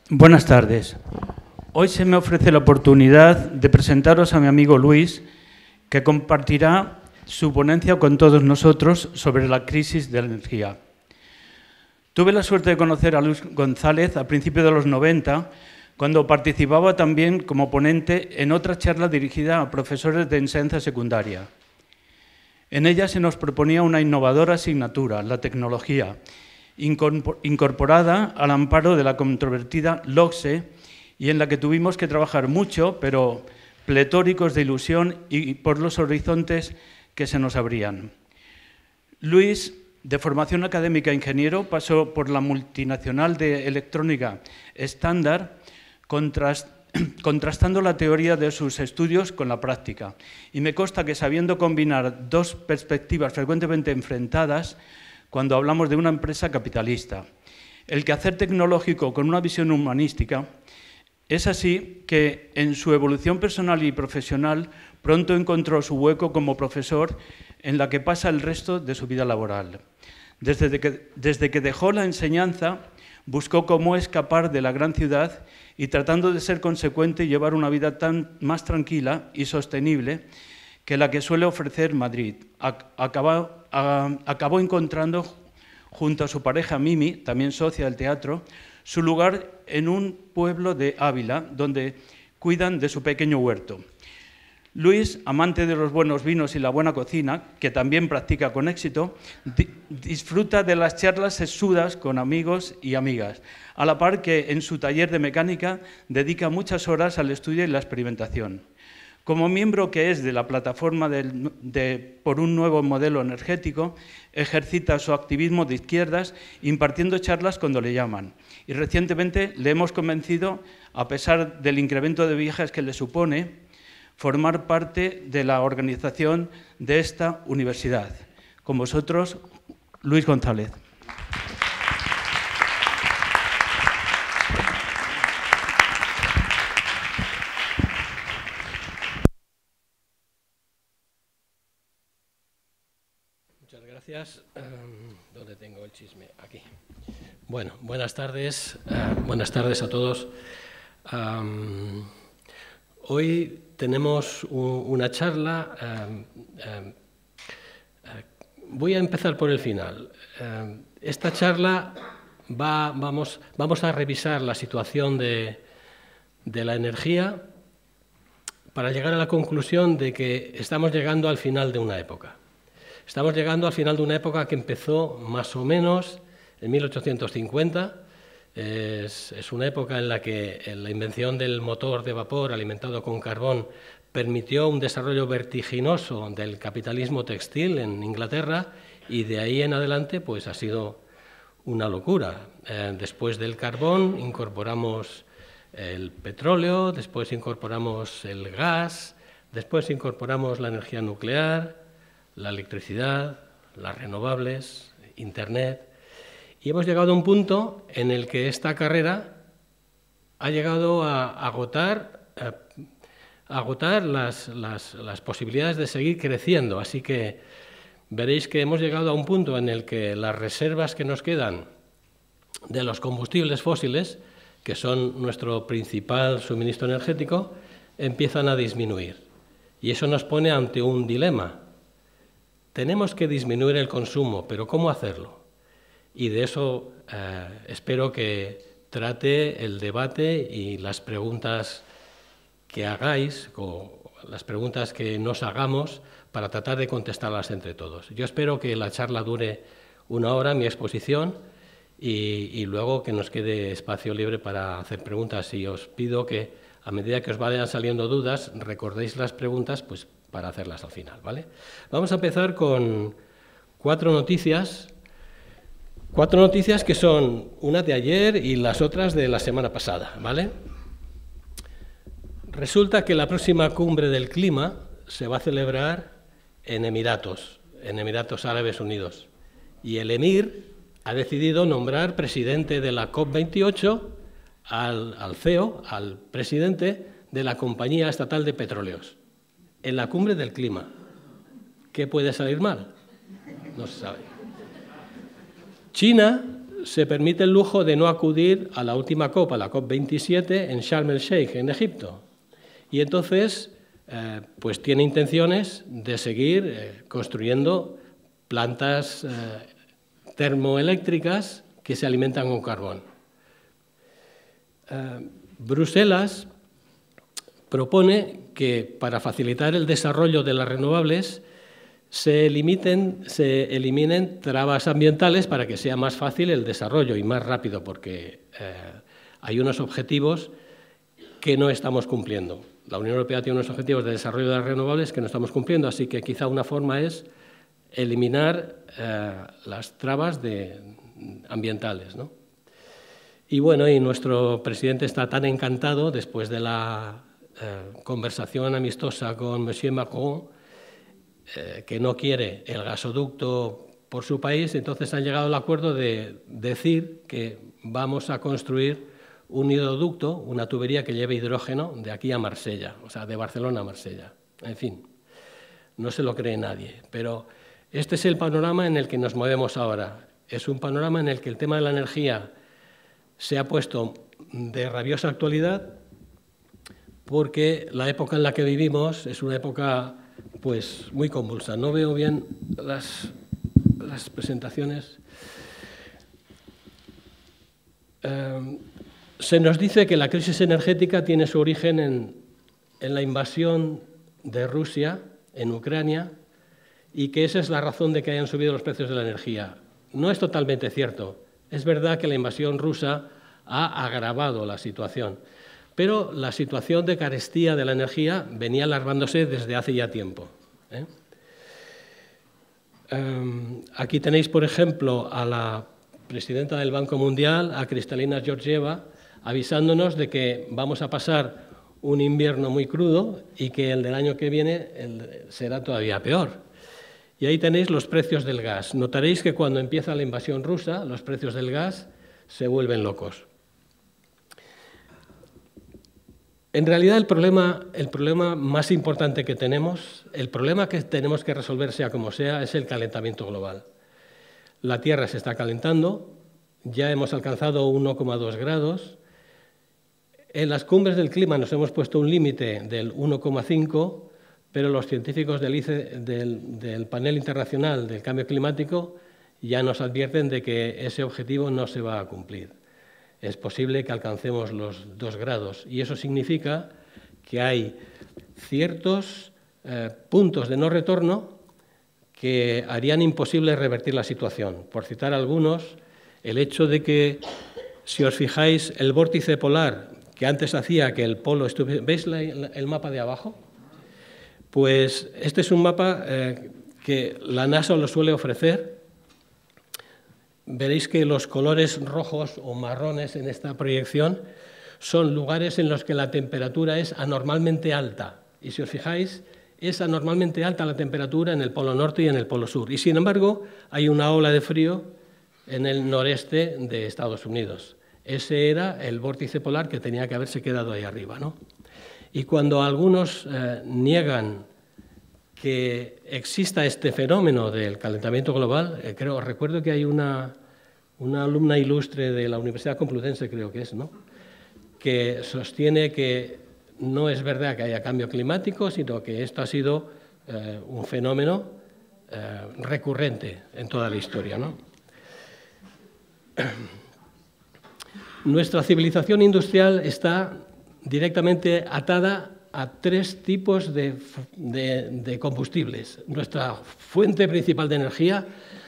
Buenas tardes. Hoy se me ofrece la oportunidad de presentaros a mi amigo Luis, que compartirá su ponencia con todos nosotros sobre la crisis de la energía. Tuve la suerte de conocer a Luis González a principios de los 90, cuando participaba también como ponente en otra charla dirigida a profesores de enseñanza secundaria. En ella se nos proponía una innovadora asignatura, la tecnología, incorporada al amparo de la controvertida LOCSE, y en la que tuvimos que trabajar mucho, pero pletóricos de ilusión y por los horizontes que se nos abrían. Luis, de formación académica ingeniero, pasó por la multinacional de electrónica Standard, contrastando la teoría de sus estudios con la práctica. Y me consta que, sabiendo combinar dos perspectivas frecuentemente enfrentadas, cuando hablamos de una empresa capitalista, el quehacer tecnológico con una visión humanística, es así que en su evolución personal y profesional pronto encontró su hueco como profesor, en la que pasa el resto de su vida laboral. Desde que dejó la enseñanza, buscó cómo escapar de la gran ciudad y, tratando de ser consecuente, llevar una vida más tranquila y sostenible que la que suele ofrecer Madrid. Acabó encontrando, junto a su pareja Mimi, también socia del teatro, su lugar en un pueblo de Ávila, donde cuidan de su pequeño huerto. Luis, amante de los buenos vinos y la buena cocina, que también practica con éxito, disfruta de las charlas sesudas con amigos y amigas, a la par que en su taller de mecánica dedica muchas horas al estudio y la experimentación. Como miembro que es de la plataforma por un nuevo modelo energético, ejercita su activismo de izquierdas impartiendo charlas cuando le llaman. Y recientemente le hemos convencido, a pesar del incremento de viajes que le supone, formar parte de la organización de esta universidad. Con vosotros, Luis González. Muchas gracias. ¿Dónde tengo el chisme? Aquí. Bueno, buenas tardes a todos. Hoy tenemos una charla. Voy a empezar por el final. Esta charla vamos a revisar la situación de la energía para llegar a la conclusión de que estamos llegando al final de una época. Estamos llegando al final de una época que empezó más o menos en 1850. Es una época en la que la invención del motor de vapor alimentado con carbón permitió un desarrollo vertiginoso del capitalismo textil en Inglaterra, y de ahí en adelante pues ha sido una locura. Después del carbón incorporamos el petróleo, después incorporamos el gas, después incorporamos la energía nuclear, la electricidad, las renovables, Internet, y hemos llegado a un punto en el que esta carrera ha llegado a agotar las posibilidades de seguir creciendo. Así que veréis que hemos llegado a un punto en el que las reservas que nos quedan de los combustibles fósiles, que son nuestro principal suministro energético, empiezan a disminuir. Y eso nos pone ante un dilema. Tenemos que disminuir el consumo, pero ¿cómo hacerlo? Y de eso espero que trate el debate y las preguntas que hagáis, o las preguntas que nos hagamos, para tratar de contestarlas entre todos. Yo espero que la charla dure 1 hora, mi exposición, y luego que nos quede espacio libre para hacer preguntas. Y os pido que, a medida que os vayan saliendo dudas, recordéis las preguntas, pues para hacerlas al final, ¿vale? Vamos a empezar con 4 noticias. 4 noticias que son una de ayer y las otras de la semana pasada, ¿vale? Resulta que la próxima cumbre del clima se va a celebrar en Emiratos Árabes Unidos. Y el emir ha decidido nombrar presidente de la COP28 al CEO, al presidente de la Compañía Estatal de Petróleos, en la cumbre del clima. ¿Qué puede salir mal? No se sabe. China se permite el lujo de no acudir a la última COP, a la COP27 en Sharm el Sheikh, en Egipto. Y entonces, pues tiene intenciones de seguir construyendo plantas termoeléctricas que se alimentan con carbón. Bruselas propone que para facilitar el desarrollo de las renovables se eliminen trabas ambientales para que sea más fácil el desarrollo y más rápido, porque hay unos objetivos que no estamos cumpliendo. La Unión Europea tiene unos objetivos de desarrollo de las renovables que no estamos cumpliendo, así que quizá una forma es eliminar las trabas ambientales, ¿no? Y bueno, y nuestro presidente está tan encantado después de la conversación amistosa con Monsieur Macron, que no quiere el gasoducto por su país, entonces han llegado al acuerdo de decir que vamos a construir un hidroducto, una tubería que lleve hidrógeno de aquí a Marsella, o sea, de Barcelona a Marsella. En fin, no se lo cree nadie, pero este es el panorama en el que nos movemos ahora. Es un panorama en el que el tema de la energía se ha puesto de rabiosa actualidad porque la época en la que vivimos es una época pues muy convulsa. No veo bien las presentaciones. Se nos dice que la crisis energética tiene su origen en la invasión de Rusia en Ucrania y que esa es la razón de que hayan subido los precios de la energía. No es totalmente cierto. Es verdad que la invasión rusa ha agravado la situación, pero la situación de carestía de la energía venía alarmándose desde hace ya tiempo. Aquí tenéis, por ejemplo, a la presidenta del Banco Mundial, a Kristalina Georgieva, avisándonos de que vamos a pasar un invierno muy crudo y que el del año que viene será todavía peor. Y ahí tenéis los precios del gas. Notaréis que cuando empieza la invasión rusa, los precios del gas se vuelven locos. En realidad, el problema más importante que tenemos, el problema que tenemos que resolver sea como sea, es el calentamiento global. La Tierra se está calentando, ya hemos alcanzado 1,2 grados. En las cumbres del clima nos hemos puesto un límite del 1,5, pero los científicos del Panel Internacional del Cambio Climático ya nos advierten de que ese objetivo no se va a cumplir. Es posible que alcancemos los 2 grados y eso significa que hay ciertos puntos de no retorno que harían imposible revertir la situación. Por citar algunos, el hecho de que, si os fijáis, el vórtice polar que antes hacía que el polo estuviera... ¿Veis el mapa de abajo? Pues este es un mapa que la NASA lo suele ofrecer. Veréis que los colores rojos o marrones en esta proyección son lugares en los que la temperatura es anormalmente alta. Y si os fijáis, es anormalmente alta la temperatura en el polo norte y en el polo sur. Y sin embargo, hay una ola de frío en el noreste de Estados Unidos. Ese era el vórtice polar que tenía que haberse quedado ahí arriba, ¿no? Y cuando algunos niegan que exista este fenómeno del calentamiento global, recuerdo que hay una alumna ilustre de la Universidad Complutense, creo que es, ¿no?, que sostiene que no es verdad que haya cambio climático, sino que esto ha sido un fenómeno recurrente en toda la historia, ¿no? Nuestra civilización industrial está directamente atada a 3 tipos de combustibles. Nuestra fuente principal de energía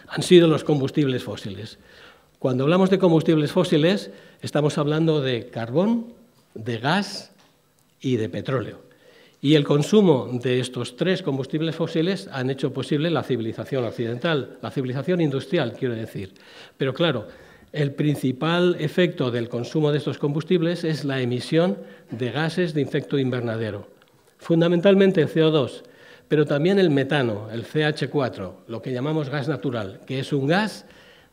han sido los combustibles fósiles. Cuando hablamos de combustibles fósiles, estamos hablando de carbón, de gas y de petróleo. Y el consumo de estos 3 combustibles fósiles han hecho posible la civilización occidental, la civilización industrial, quiero decir. Pero claro, el principal efecto del consumo de estos combustibles es la emisión de gases de efecto invernadero, fundamentalmente el CO2, pero también el metano, el CH4, lo que llamamos gas natural, que es un gas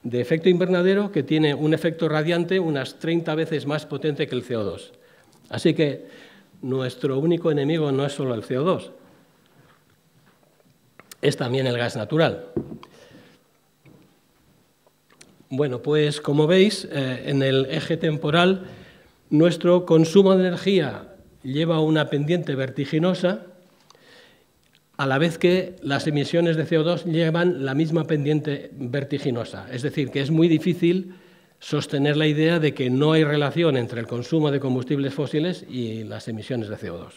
de efecto invernadero que tiene un efecto radiante unas 30 veces más potente que el CO2. Así que nuestro único enemigo no es solo el CO2, es también el gas natural. Bueno, pues como veis, en el eje temporal, nuestro consumo de energía lleva una pendiente vertiginosa, a la vez que las emisiones de CO2 llevan la misma pendiente vertiginosa. Es decir, que es muy difícil sostener la idea de que no hay relación entre el consumo de combustibles fósiles y las emisiones de CO2.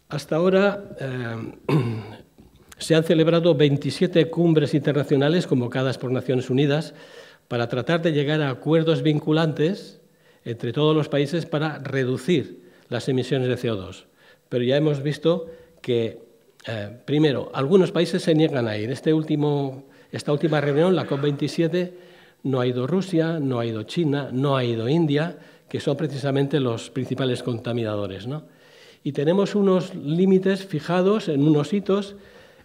Hasta ahora se han celebrado 27 cumbres internacionales convocadas por Naciones Unidas para tratar de llegar a acuerdos vinculantes entre todos los países para reducir las emisiones de CO2. Pero ya hemos visto que, primero, algunos países se niegan a ir. Esta última reunión, la COP27, no ha ido Rusia, no ha ido China, no ha ido India, que son precisamente los principales contaminadores, ¿no? Y tenemos unos límites fijados en unos hitos.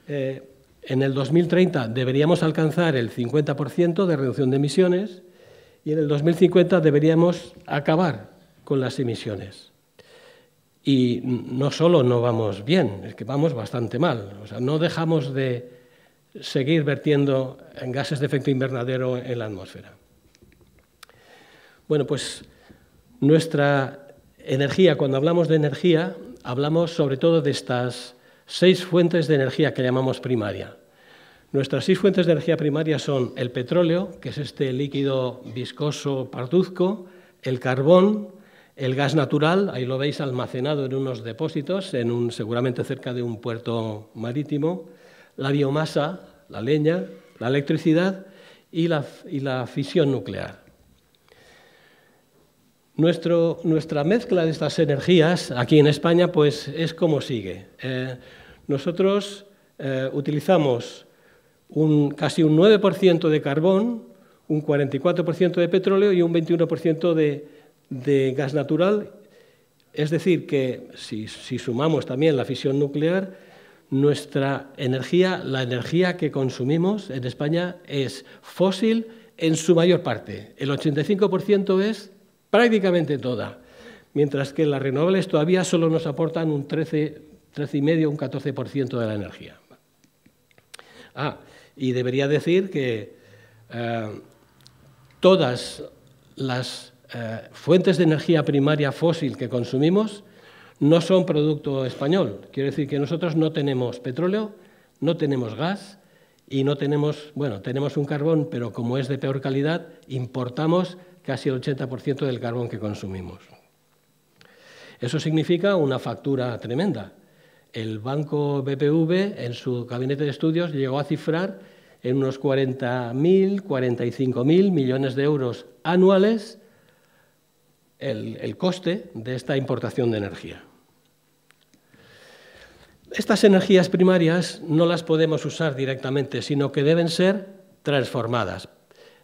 En el 2030 deberíamos alcanzar el 50% de reducción de emisiones y en el 2050 deberíamos acabar con las emisiones. Y no solo no vamos bien, es que vamos bastante mal. O sea, no dejamos de seguir vertiendo en gases de efecto invernadero en la atmósfera. Bueno, pues nuestra energía, cuando hablamos de energía, hablamos sobre todo de estas 6 fuentes de energía que llamamos primaria. Nuestras 6 fuentes de energía primaria son el petróleo, que es este líquido viscoso parduzco, el carbón, el gas natural, ahí lo veis almacenado en unos depósitos, seguramente cerca de un puerto marítimo, la biomasa, la leña, la electricidad y la fisión nuclear. Nuestra mezcla de estas energías aquí en España pues, es como sigue. Nosotros utilizamos casi un 9% de carbón, un 44% de petróleo y un 21% de gas natural. Es decir, que si sumamos también la fisión nuclear, nuestra energía, la energía que consumimos en España es fósil en su mayor parte. El 85% es prácticamente toda, mientras que las renovables todavía solo nos aportan un 13,5, un 14% de la energía. Y debería decir que todas las fuentes de energía primaria fósil que consumimos no son producto español. Quiero decir que nosotros no tenemos petróleo, no tenemos gas y no tenemos, bueno, tenemos un carbón, pero como es de peor calidad, importamos casi el 80% del carbón que consumimos. Eso significa una factura tremenda. El banco BBV, en su gabinete de estudios, llegó a cifrar en unos 40.000, 45.000 millones de euros anuales el coste de esta importación de energía. Estas energías primarias no las podemos usar directamente, sino que deben ser transformadas.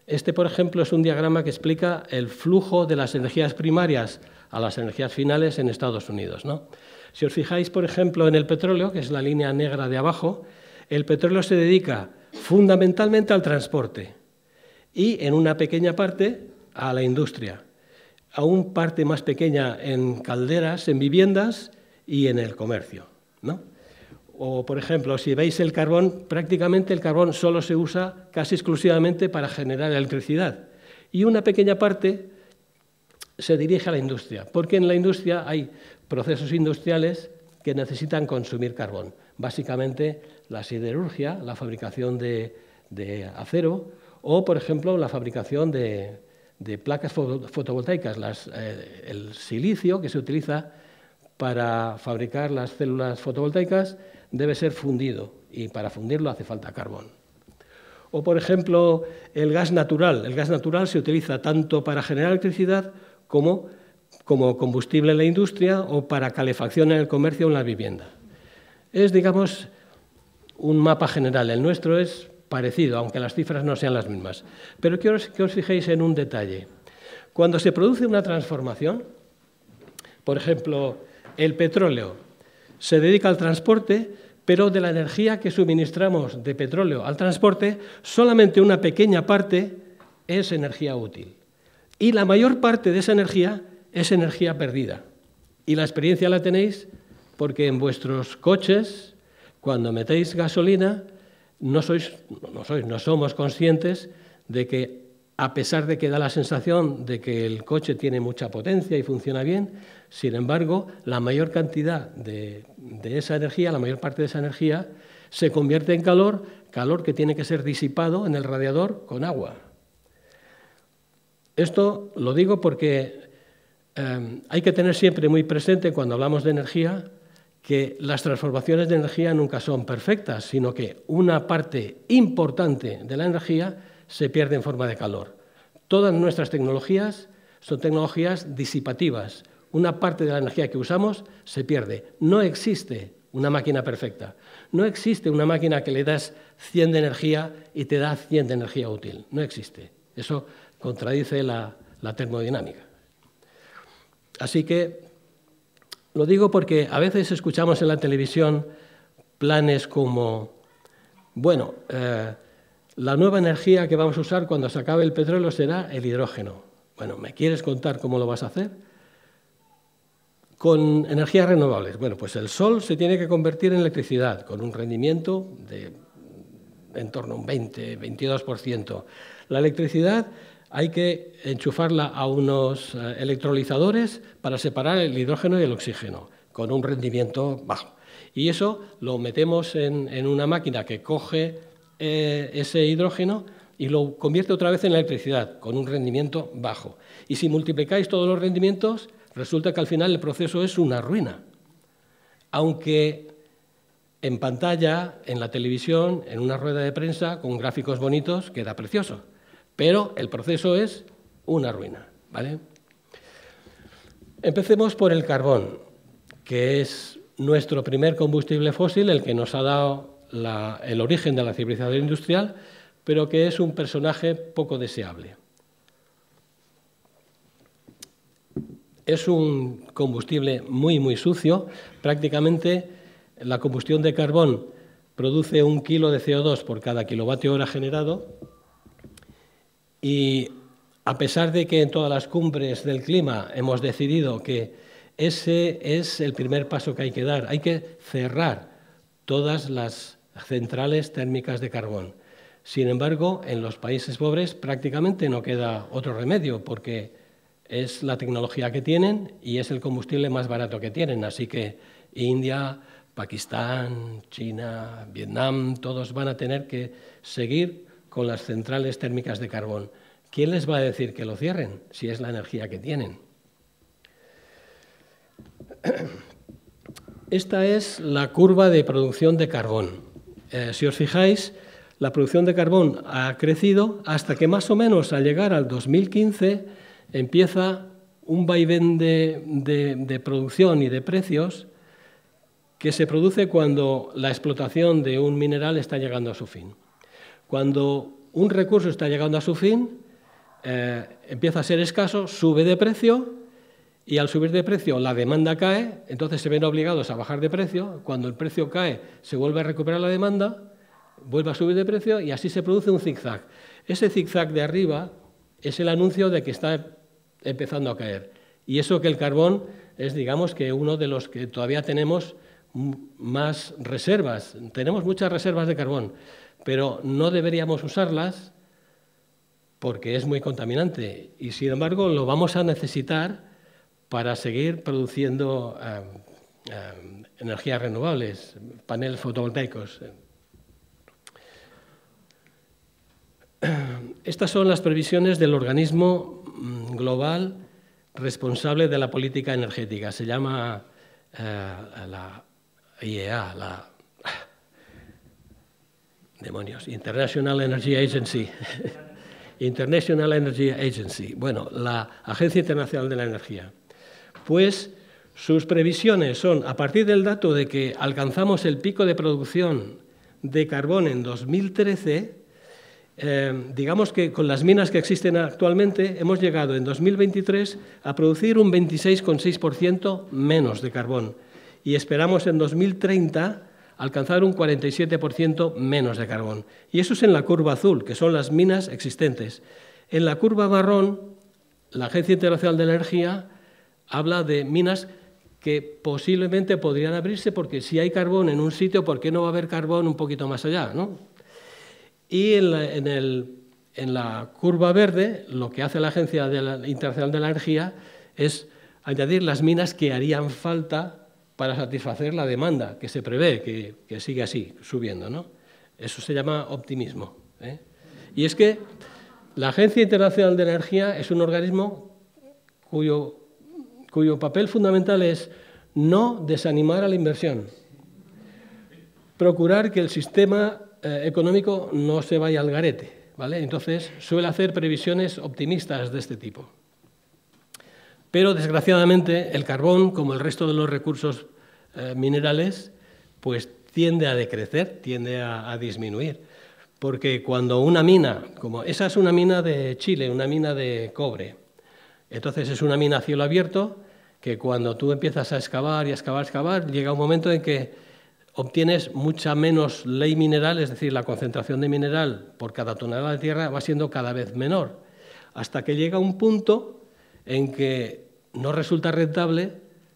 Este, por ejemplo, es un diagrama que explica el flujo de las energías primarias a las energías finales en Estados Unidos, ¿no? Si os fijáis, por ejemplo, en el petróleo, que es la línea negra de abajo, el petróleo se dedica fundamentalmente al transporte y en una pequeña parte a la industria, a una parte más pequeña en calderas, en viviendas y en el comercio, ¿no? O, por ejemplo, si veis el carbón, prácticamente el carbón solo se usa casi exclusivamente para generar electricidad y una pequeña parte se dirige a la industria, porque en la industria hay procesos industriales que necesitan consumir carbón, básicamente la siderurgia, la fabricación de acero o, por ejemplo, la fabricación de placas fotovoltaicas, el silicio que se utiliza para fabricar las células fotovoltaicas debe ser fundido y para fundirlo hace falta carbón. O, por ejemplo, el gas natural. El gas natural se utiliza tanto para generar electricidad como combustible en la industria o para calefacción en el comercio o en la vivienda. Es, digamos, un mapa general. El nuestro es parecido, aunque las cifras no sean las mismas. Pero quiero que os fijéis en un detalle. Cuando se produce una transformación, por ejemplo, el petróleo se dedica al transporte, pero de la energía que suministramos de petróleo al transporte, solamente una pequeña parte es energía útil. Y la mayor parte de esa energía es energía perdida. Y la experiencia la tenéis porque en vuestros coches, cuando metéis gasolina, no somos conscientes de que, a pesar de que da la sensación de que el coche tiene mucha potencia y funciona bien, sin embargo, la mayor cantidad de esa energía, la mayor parte de esa energía, se convierte en calor que tiene que ser disipado en el radiador con agua. Esto lo digo porque hay que tener siempre muy presente, cuando hablamos de energía, que las transformaciones de energía nunca son perfectas, sino que una parte importante de la energía se pierde en forma de calor. Todas nuestras tecnologías son tecnologías disipativas. Una parte de la energía que usamos se pierde. No existe una máquina perfecta. No existe una máquina que le das 100 de energía y te da 100 de energía útil. No existe. Eso contradice la termodinámica. Así que lo digo porque a veces escuchamos en la televisión planes como, bueno, la nueva energía que vamos a usar cuando se acabe el petróleo será el hidrógeno. Bueno, ¿me quieres contar cómo lo vas a hacer? Con energías renovables. Bueno, pues el sol se tiene que convertir en electricidad con un rendimiento de en torno a un 20-22%. La electricidad hay que enchufarla a unos electrolizadores para separar el hidrógeno y el oxígeno, con un rendimiento bajo. Y eso lo metemos en una máquina que coge ese hidrógeno y lo convierte otra vez en electricidad, con un rendimiento bajo. Y si multiplicáis todos los rendimientos, resulta que al final el proceso es una ruina. Aunque en pantalla, en la televisión, en una rueda de prensa, con gráficos bonitos, queda precioso. Pero el proceso es una ruina, ¿vale? Empecemos por el carbón, que es nuestro primer combustible fósil, el que nos ha dado el origen de la civilización industrial, pero que es un personaje poco deseable. Es un combustible muy, muy sucio. Prácticamente la combustión de carbón produce 1 kilo de CO2 por cada kilovatio hora generado. Y a pesar de que en todas las cumbres del clima hemos decidido que ese es el primer paso que hay que dar, hay que cerrar todas las centrales térmicas de carbón. Sin embargo, en los países pobres prácticamente no queda otro remedio, porque es la tecnología que tienen y es el combustible más barato que tienen. Así que India, Pakistán, China, Vietnam, todos van a tener que seguir con las centrales térmicas de carbón. ¿Quién les va a decir que lo cierren si es la energía que tienen? Esta es la curva de producción de carbón. Si os fijáis, la producción de carbón ha crecido hasta que más o menos al llegar al 2015 empieza un vaivén de producción y de precios que se produce cuando la explotación de un mineral está llegando a su fin. Cuando un recurso está llegando a su fin, empieza a ser escaso, sube de precio y al subir de precio la demanda cae, entonces se ven obligados a bajar de precio. Cuando el precio cae se vuelve a recuperar la demanda, vuelve a subir de precio y así se produce un zigzag. Ese zigzag de arriba es el anuncio de que está empezando a caer. Y eso que el carbón es, digamos, que uno de los que todavía tenemos más reservas. Tenemos muchas reservas de carbón, pero no deberíamos usarlas porque es muy contaminante y, sin embargo, lo vamos a necesitar para seguir produciendo energías renovables, paneles fotovoltaicos. Estas son las previsiones del organismo global responsable de la política energética. Se llama la IEA, demonios, International Energy Agency. International Energy Agency, bueno, la Agencia Internacional de la Energía. Pues sus previsiones son, a partir del dato de que alcanzamos el pico de producción de carbón en 2013, digamos que con las minas que existen actualmente hemos llegado en 2023 a producir un 26,6% menos de carbón y esperamos en 2030 alcanzar un 47% menos de carbón. Y eso es en la curva azul, que son las minas existentes. En la curva marrón, la Agencia Internacional de la Energía habla de minas que posiblemente podrían abrirse porque si hay carbón en un sitio, ¿por qué no va a haber carbón un poquito más allá, ¿no? Y en la curva verde, lo que hace la Agencia Internacional de la Energía es añadir las minas que harían falta para satisfacer la demanda que se prevé, que sigue así, subiendo, ¿no? Eso se llama optimismo, ¿eh? Y es que la Agencia Internacional de la Energía es un organismo cuyo papel fundamental es no desanimar a la inversión, procurar que el sistema económico no se vaya al garete, ¿vale? Entonces suele hacer previsiones optimistas de este tipo. Pero desgraciadamente el carbón, como el resto de los recursos minerales, pues tiende a decrecer, tiende a disminuir. Porque cuando una mina, como esa es una mina de Chile, una mina de cobre, entonces es una mina a cielo abierto que cuando tú empiezas a excavar y a excavar, llega un momento en que obtienes mucha menos ley mineral, es decir, la concentración de mineral por cada tonelada de tierra va siendo cada vez menor, hasta que llega un punto en que no resulta rentable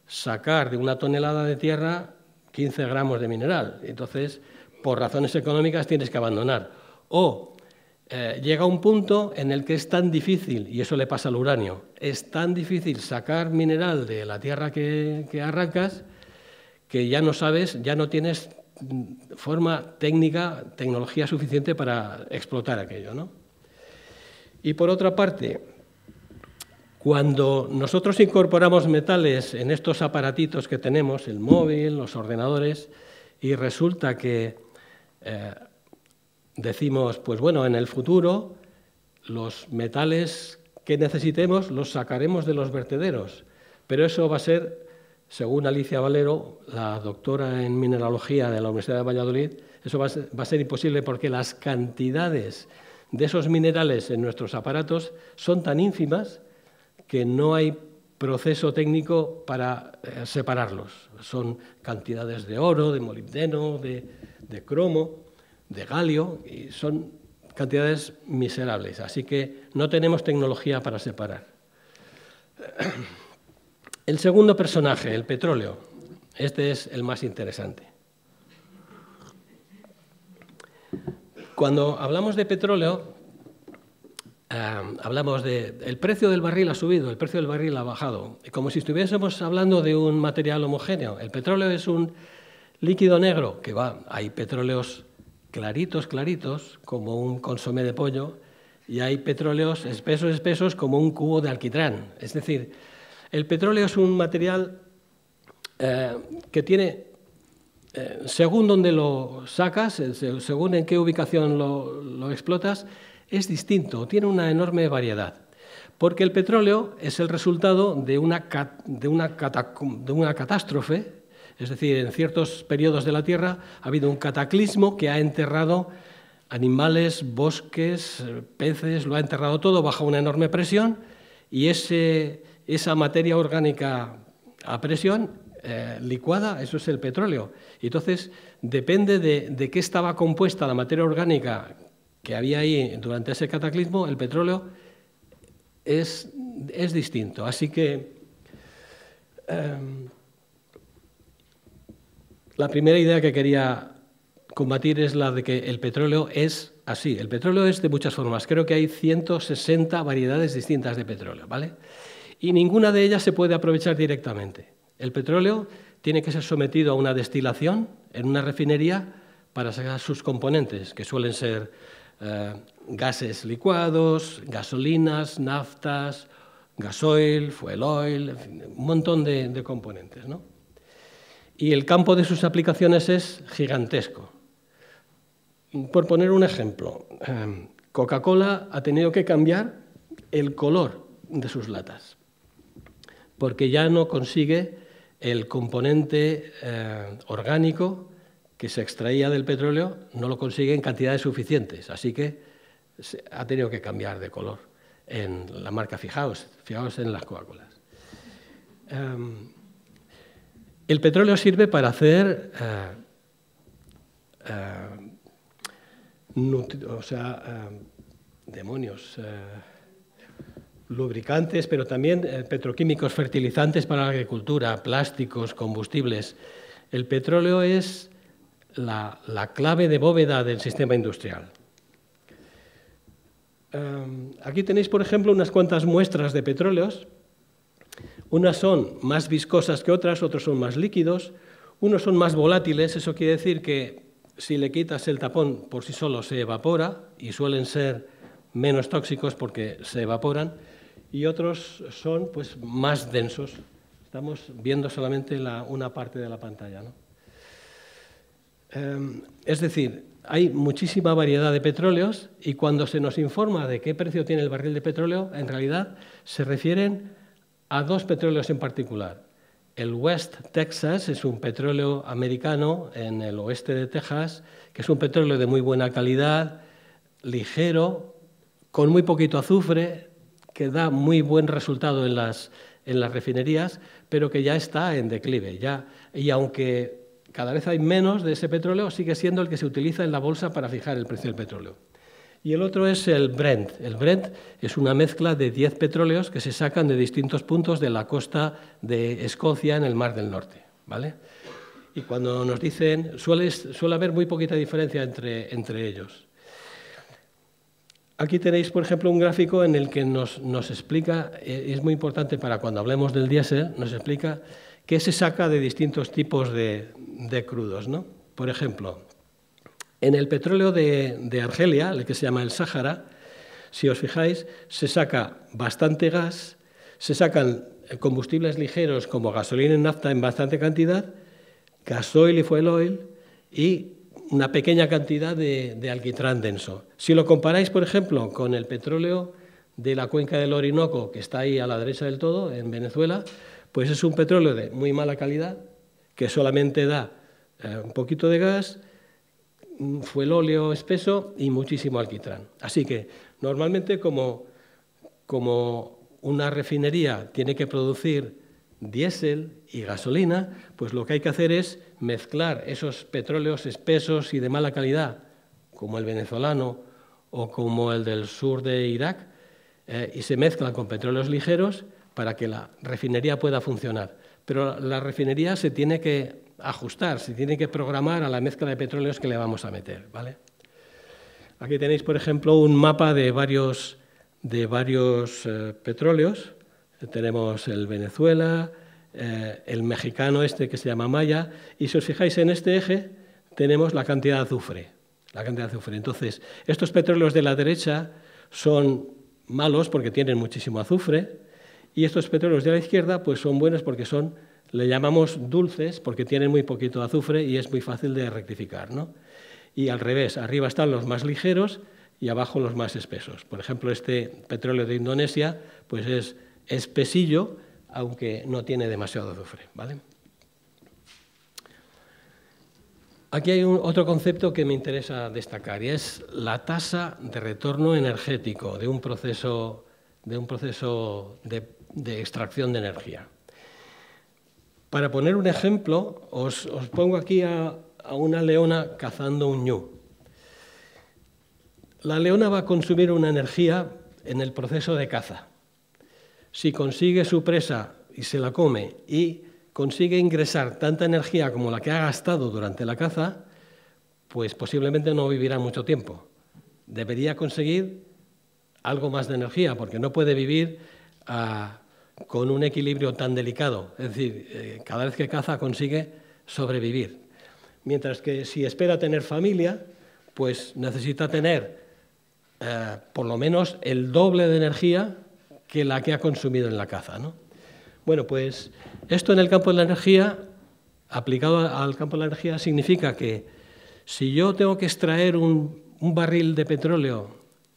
sacar de una tonelada de tierra 15 gramos de mineral. Entonces, por razones económicas tienes que abandonar. O llega un punto en el que es tan difícil, y eso le pasa al uranio, es tan difícil sacar mineral de la tierra que arrancas, que ya no sabes, ya no tienes forma técnica, tecnología suficiente para explotar aquello, ¿no? Y por otra parte, cuando nosotros incorporamos metales en estos aparatitos que tenemos, el móvil, los ordenadores, y resulta que decimos, pues bueno, en el futuro los metales que necesitemos los sacaremos de los vertederos, pero eso va a ser, según Alicia Valero, la doctora en mineralogía de la Universidad de Valladolid, eso va a ser imposible porque las cantidades de esos minerales en nuestros aparatos son tan ínfimas que no hay proceso técnico para separarlos. Son cantidades de oro, de molibdeno, de cromo, de galio, y son cantidades miserables. Así que no tenemos tecnología para separar. El segundo personaje, el petróleo. Este es el más interesante. Cuando hablamos de petróleo, hablamos de el precio del barril ha subido, el precio del barril ha bajado, como si estuviésemos hablando de un material homogéneo. El petróleo es un líquido negro que hay petróleos claritos, como un consomé de pollo, y hay petróleos espesos como un cubo de alquitrán. Es decir, el petróleo es un material que tiene, según donde lo sacas, según en qué ubicación lo explotas, es distinto, tiene una enorme variedad, porque el petróleo es el resultado de una catástrofe, es decir, en ciertos periodos de la Tierra ha habido un cataclismo que ha enterrado animales, bosques, peces, lo ha enterrado todo bajo una enorme presión, y esa materia orgánica a presión licuada, eso es el petróleo. Y entonces, depende de qué estaba compuesta la materia orgánica que había ahí durante ese cataclismo, el petróleo es distinto. Así que la primera idea que quería combatir es la de que el petróleo es así. El petróleo es de muchas formas. Creo que hay 160 variedades distintas de petróleo, ¿vale? Y ninguna de ellas se puede aprovechar directamente. El petróleo tiene que ser sometido a una destilación en una refinería para sacar sus componentes, que suelen ser gases licuados, gasolinas, naftas, gasoil, fuel oil, en fin, un montón de componentes, ¿no? Y el campo de sus aplicaciones es gigantesco. Por poner un ejemplo, Coca-Cola ha tenido que cambiar el color de sus latas, porque ya no consigue el componente orgánico que se extraía del petróleo, no lo consigue en cantidades suficientes, así que ha tenido que cambiar de color en la marca. Fijaos en las Coca-Colas. El petróleo sirve para hacer lubricantes, pero también petroquímicos, fertilizantes para la agricultura, plásticos, combustibles. El petróleo es la clave de bóveda del sistema industrial. Aquí tenéis, por ejemplo, unas cuantas muestras de petróleos. Unas son más viscosas que otras, otros son más líquidos, unos son más volátiles, eso quiere decir que si le quitas el tapón por sí solo se evapora y suelen ser menos tóxicos porque se evaporan, y otros son pues, más densos. Estamos viendo solamente una parte de la pantalla, ¿no? Es decir, hay muchísima variedad de petróleos y cuando se nos informa de qué precio tiene el barril de petróleo, en realidad se refieren a dos petróleos en particular. El West Texas es un petróleo americano en el oeste de Texas, que es un petróleo de muy buena calidad, ligero, con muy poquito azufre, que da muy buen resultado en las refinerías, pero que ya está en declive. Y aunque cada vez hay menos de ese petróleo, sigue siendo el que se utiliza en la bolsa para fijar el precio del petróleo. Y el otro es el Brent. El Brent es una mezcla de 10 petróleos que se sacan de distintos puntos de la costa de Escocia en el Mar del Norte, ¿vale? Y cuando nos dicen, suele haber muy poquita diferencia entre ellos. Aquí tenéis, por ejemplo, un gráfico en el que nos explica, es muy importante para cuando hablemos del diésel, nos explica qué se saca de distintos tipos de crudos, ¿no? Por ejemplo, en el petróleo de Argelia, el que se llama el Sáhara, si os fijáis, se saca bastante gas, se sacan combustibles ligeros como gasolina y nafta en bastante cantidad, gasoil y fuel oil y una pequeña cantidad de alquitrán denso. Si lo comparáis, por ejemplo, con el petróleo de la cuenca del Orinoco, que está ahí a la derecha del todo, en Venezuela, pues es un petróleo de muy mala calidad, que solamente da un poquito de gas, fuel óleo espeso y muchísimo alquitrán. Así que, normalmente, como una refinería tiene que producir diésel y gasolina, pues lo que hay que hacer es mezclar esos petróleos espesos y de mala calidad, como el venezolano o como el del sur de Irak, y se mezclan con petróleos ligeros para que la refinería pueda funcionar. Pero la refinería se tiene que ajustar, se tiene que programar a la mezcla de petróleos que le vamos a meter, ¿vale? Aquí tenéis, por ejemplo, un mapa de varios petróleos. Tenemos el Venezuela, el mexicano este que se llama Maya, y si os fijáis en este eje tenemos la cantidad de azufre. Entonces, estos petróleos de la derecha son malos porque tienen muchísimo azufre, y estos petróleos de la izquierda pues son buenos porque le llamamos dulces porque tienen muy poquito azufre y es muy fácil de rectificar, ¿no? Y al revés, arriba están los más ligeros y abajo los más espesos. Por ejemplo, este petróleo de Indonesia pues es espesillo, aunque no tiene demasiado azufre, ¿vale? Aquí hay otro concepto que me interesa destacar y es la tasa de retorno energético de un proceso de extracción de energía. Para poner un ejemplo, os pongo aquí a una leona cazando un ñu. La leona va a consumir una energía en el proceso de caza. Si consigue su presa y se la come y consigue ingresar tanta energía como la que ha gastado durante la caza, pues posiblemente no vivirá mucho tiempo. Debería conseguir algo más de energía, porque no puede vivir con un equilibrio tan delicado. Es decir, cada vez que caza consigue sobrevivir. Mientras que si espera tener familia, pues necesita tener por lo menos el doble de energía que la que ha consumido en la caza, ¿no? Bueno, pues esto en el campo de la energía, aplicado al campo de la energía, significa que si yo tengo que extraer un barril de petróleo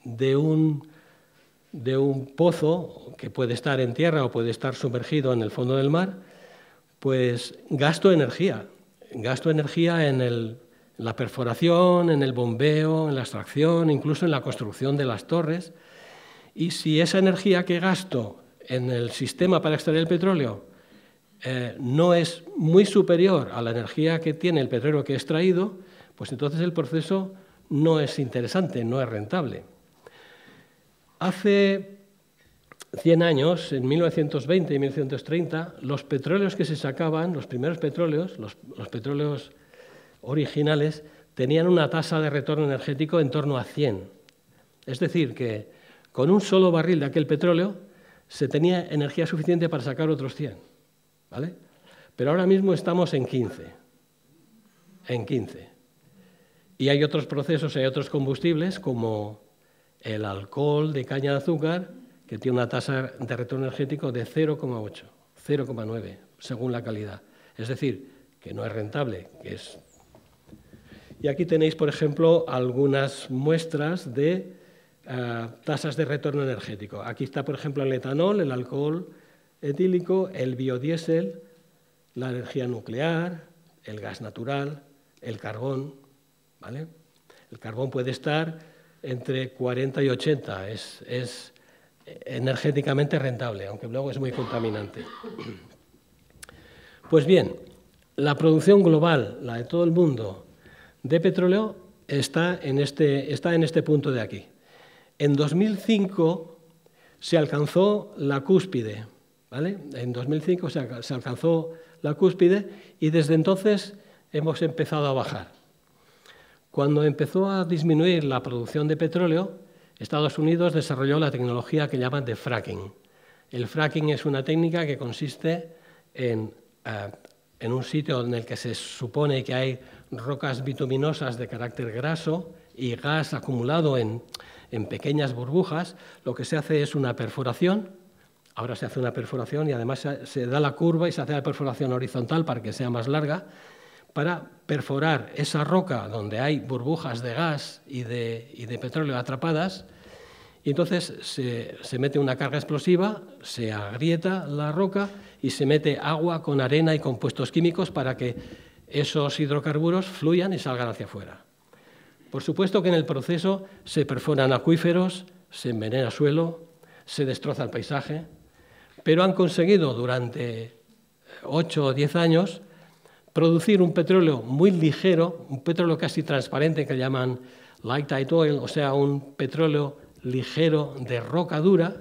de un pozo que puede estar en tierra o puede estar sumergido en el fondo del mar, pues gasto energía en la perforación, en el bombeo, en la extracción, incluso en la construcción de las torres. Y si esa energía que gasto en el sistema para extraer el petróleo no es muy superior a la energía que tiene el petróleo que he extraído, pues entonces el proceso no es interesante, no es rentable. Hace 100 años, en 1920 y 1930, los petróleos que se sacaban, los primeros petróleos, los petróleos originales, tenían una tasa de retorno energético en torno a 100. Es decir, que con un solo barril de aquel petróleo se tenía energía suficiente para sacar otros 100, ¿vale? Pero ahora mismo estamos en 15. Y hay otros procesos, hay otros combustibles, como el alcohol de caña de azúcar, que tiene una tasa de retorno energético de 0,8, 0,9, según la calidad. Es decir, que no es rentable, que es... Y aquí tenéis, por ejemplo, algunas muestras de tasas de retorno energético. Aquí está, por ejemplo, el etanol, el alcohol etílico, el biodiesel, la energía nuclear, el gas natural, el carbón, ¿vale? El carbón puede estar entre 40 y 80, es energéticamente rentable, aunque luego es muy contaminante. Pues bien, la producción global, la de todo el mundo, de petróleo está en este punto de aquí. En 2005 se alcanzó la cúspide, ¿vale? En 2005 se alcanzó la cúspide y desde entonces hemos empezado a bajar. Cuando empezó a disminuir la producción de petróleo, Estados Unidos desarrolló la tecnología que llaman de fracking. El fracking es una técnica que consiste en un sitio en el que se supone que hay rocas bituminosas de carácter graso y gas acumulado en pequeñas burbujas. Lo que se hace es una perforación. Ahora se hace una perforación y además se da la curva y se hace la perforación horizontal para que sea más larga, para perforar esa roca donde hay burbujas de gas y de petróleo atrapadas, y entonces se mete una carga explosiva, se agrieta la roca y se mete agua con arena y compuestos químicos para que esos hidrocarburos fluyan y salgan hacia afuera. Por supuesto que en el proceso se perforan acuíferos, se envenena suelo, se destroza el paisaje, pero han conseguido durante 8 o 10 años producir un petróleo muy ligero, un petróleo casi transparente que llaman light tight oil, o sea, un petróleo ligero de roca dura,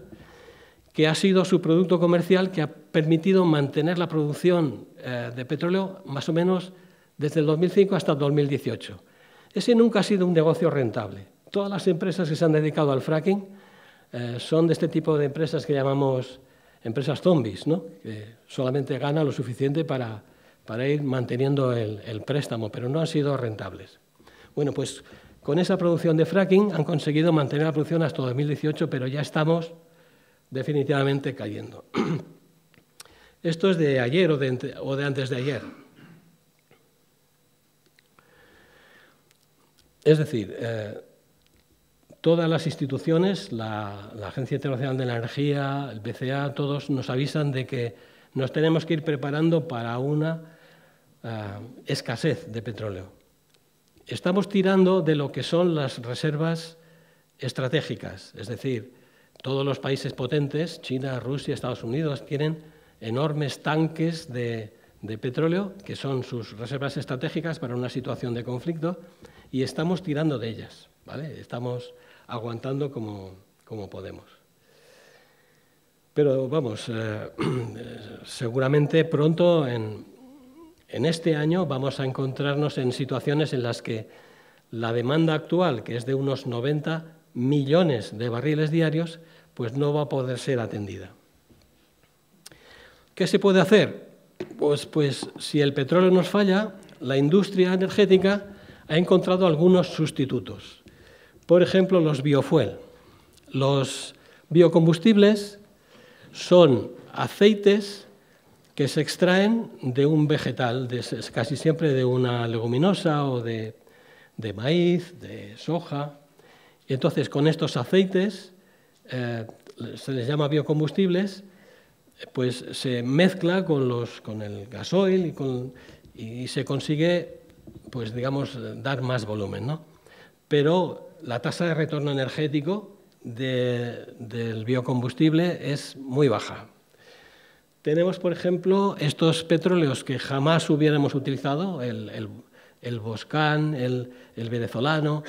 que ha sido su producto comercial, que ha permitido mantener la producción de petróleo más o menos desde el 2005 hasta el 2018. Ese nunca ha sido un negocio rentable. Todas las empresas que se han dedicado al fracking son de este tipo de empresas que llamamos empresas zombies, ¿no? Que solamente ganan lo suficiente para ir manteniendo el préstamo, pero no han sido rentables. Bueno, pues con esa producción de fracking han conseguido mantener la producción hasta 2018, pero ya estamos definitivamente cayendo. Esto es de ayer o de antes de ayer. Es decir, todas las instituciones, la Agencia Internacional de la Energía, el BCA, todos nos avisan de que nos tenemos que ir preparando para una escasez de petróleo. Estamos tirando de lo que son las reservas estratégicas, es decir, todos los países potentes, China, Rusia, Estados Unidos, tienen enormes tanques de petróleo, que son sus reservas estratégicas para una situación de conflicto, y estamos tirando de ellas, ¿vale? Estamos aguantando como podemos. Pero vamos, seguramente pronto en este año vamos a encontrarnos en situaciones en las que la demanda actual, que es de unos 90 millones de barriles diarios, pues no va a poder ser atendida. ¿Qué se puede hacer? Pues si el petróleo nos falla, la industria energética ha encontrado algunos sustitutos. Por ejemplo, los biofuel. Los biocombustibles son aceites que se extraen de un vegetal, casi siempre de una leguminosa o de maíz, de soja. Y entonces, con estos aceites, se les llama biocombustibles, pues se mezcla con el gasoil y se consigue, pues digamos, dar más volumen, ¿no? Pero la tasa de retorno energético del biocombustible es muy baja. Tenemos, por ejemplo, estos petróleos que jamás hubiéramos utilizado, el Boscan, el venezolano,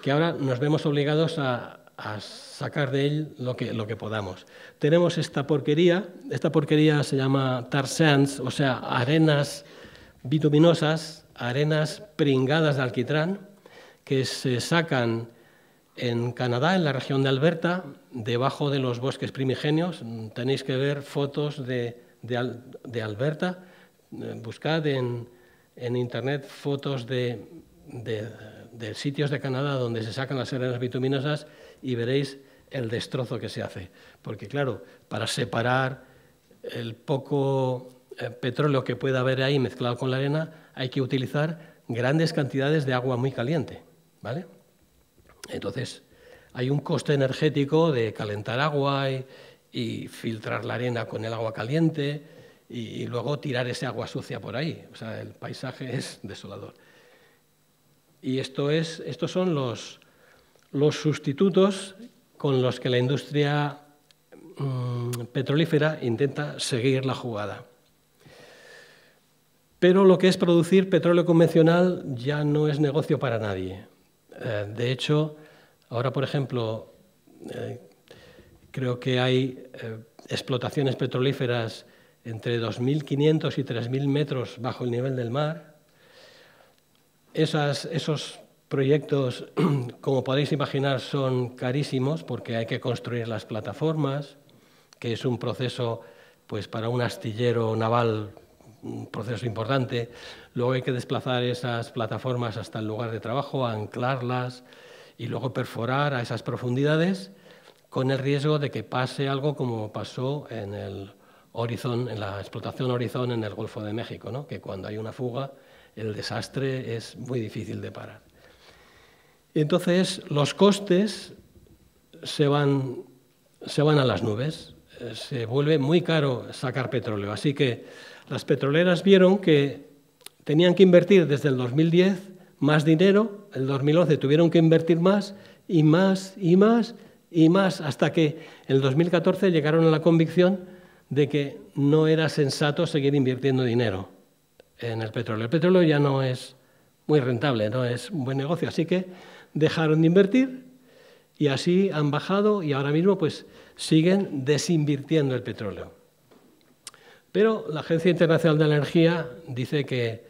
que ahora nos vemos obligados a sacar de él lo que podamos. Tenemos esta porquería se llama tar sands, o sea, arenas bituminosas, arenas pringadas de alquitrán, que se sacan En Canadá, en la región de Alberta, debajo de los bosques primigenios, tenéis que ver fotos de Alberta. Buscad en internet fotos de sitios de Canadá donde se sacan las arenas bituminosas y veréis el destrozo que se hace. Porque claro, para separar el poco petróleo que pueda haber ahí mezclado con la arena, hay que utilizar grandes cantidades de agua muy caliente, ¿vale? Entonces, hay un coste energético de calentar agua y filtrar la arena con el agua caliente y luego tirar ese agua sucia por ahí. O sea, el paisaje es desolador. Y estos son los sustitutos con los que la industria petrolífera intenta seguir la jugada. Pero lo que es producir petróleo convencional ya no es negocio para nadie. De hecho, ahora, por ejemplo, creo que hay explotaciones petrolíferas entre 2.500 y 3.000 metros bajo el nivel del mar. Esos proyectos, como podéis imaginar, son carísimos porque hay que construir las plataformas, que es un proceso, pues para un astillero naval, un proceso importante. Luego hay que desplazar esas plataformas hasta el lugar de trabajo, anclarlas y luego perforar a esas profundidades con el riesgo de que pase algo como pasó en el Horizon, en la explotación Horizon en el Golfo de México, ¿no? Que cuando hay una fuga el desastre es muy difícil de parar. Entonces los costes se van a las nubes, se vuelve muy caro sacar petróleo, así que las petroleras vieron que tenían que invertir desde el 2010 más dinero, el 2011 tuvieron que invertir más y más y más y más, hasta que en el 2014 llegaron a la convicción de que no era sensato seguir invirtiendo dinero en el petróleo. El petróleo ya no es muy rentable, no es un buen negocio, así que dejaron de invertir y así han bajado y ahora mismo pues siguen desinvirtiendo el petróleo. Pero la Agencia Internacional de la Energía dice que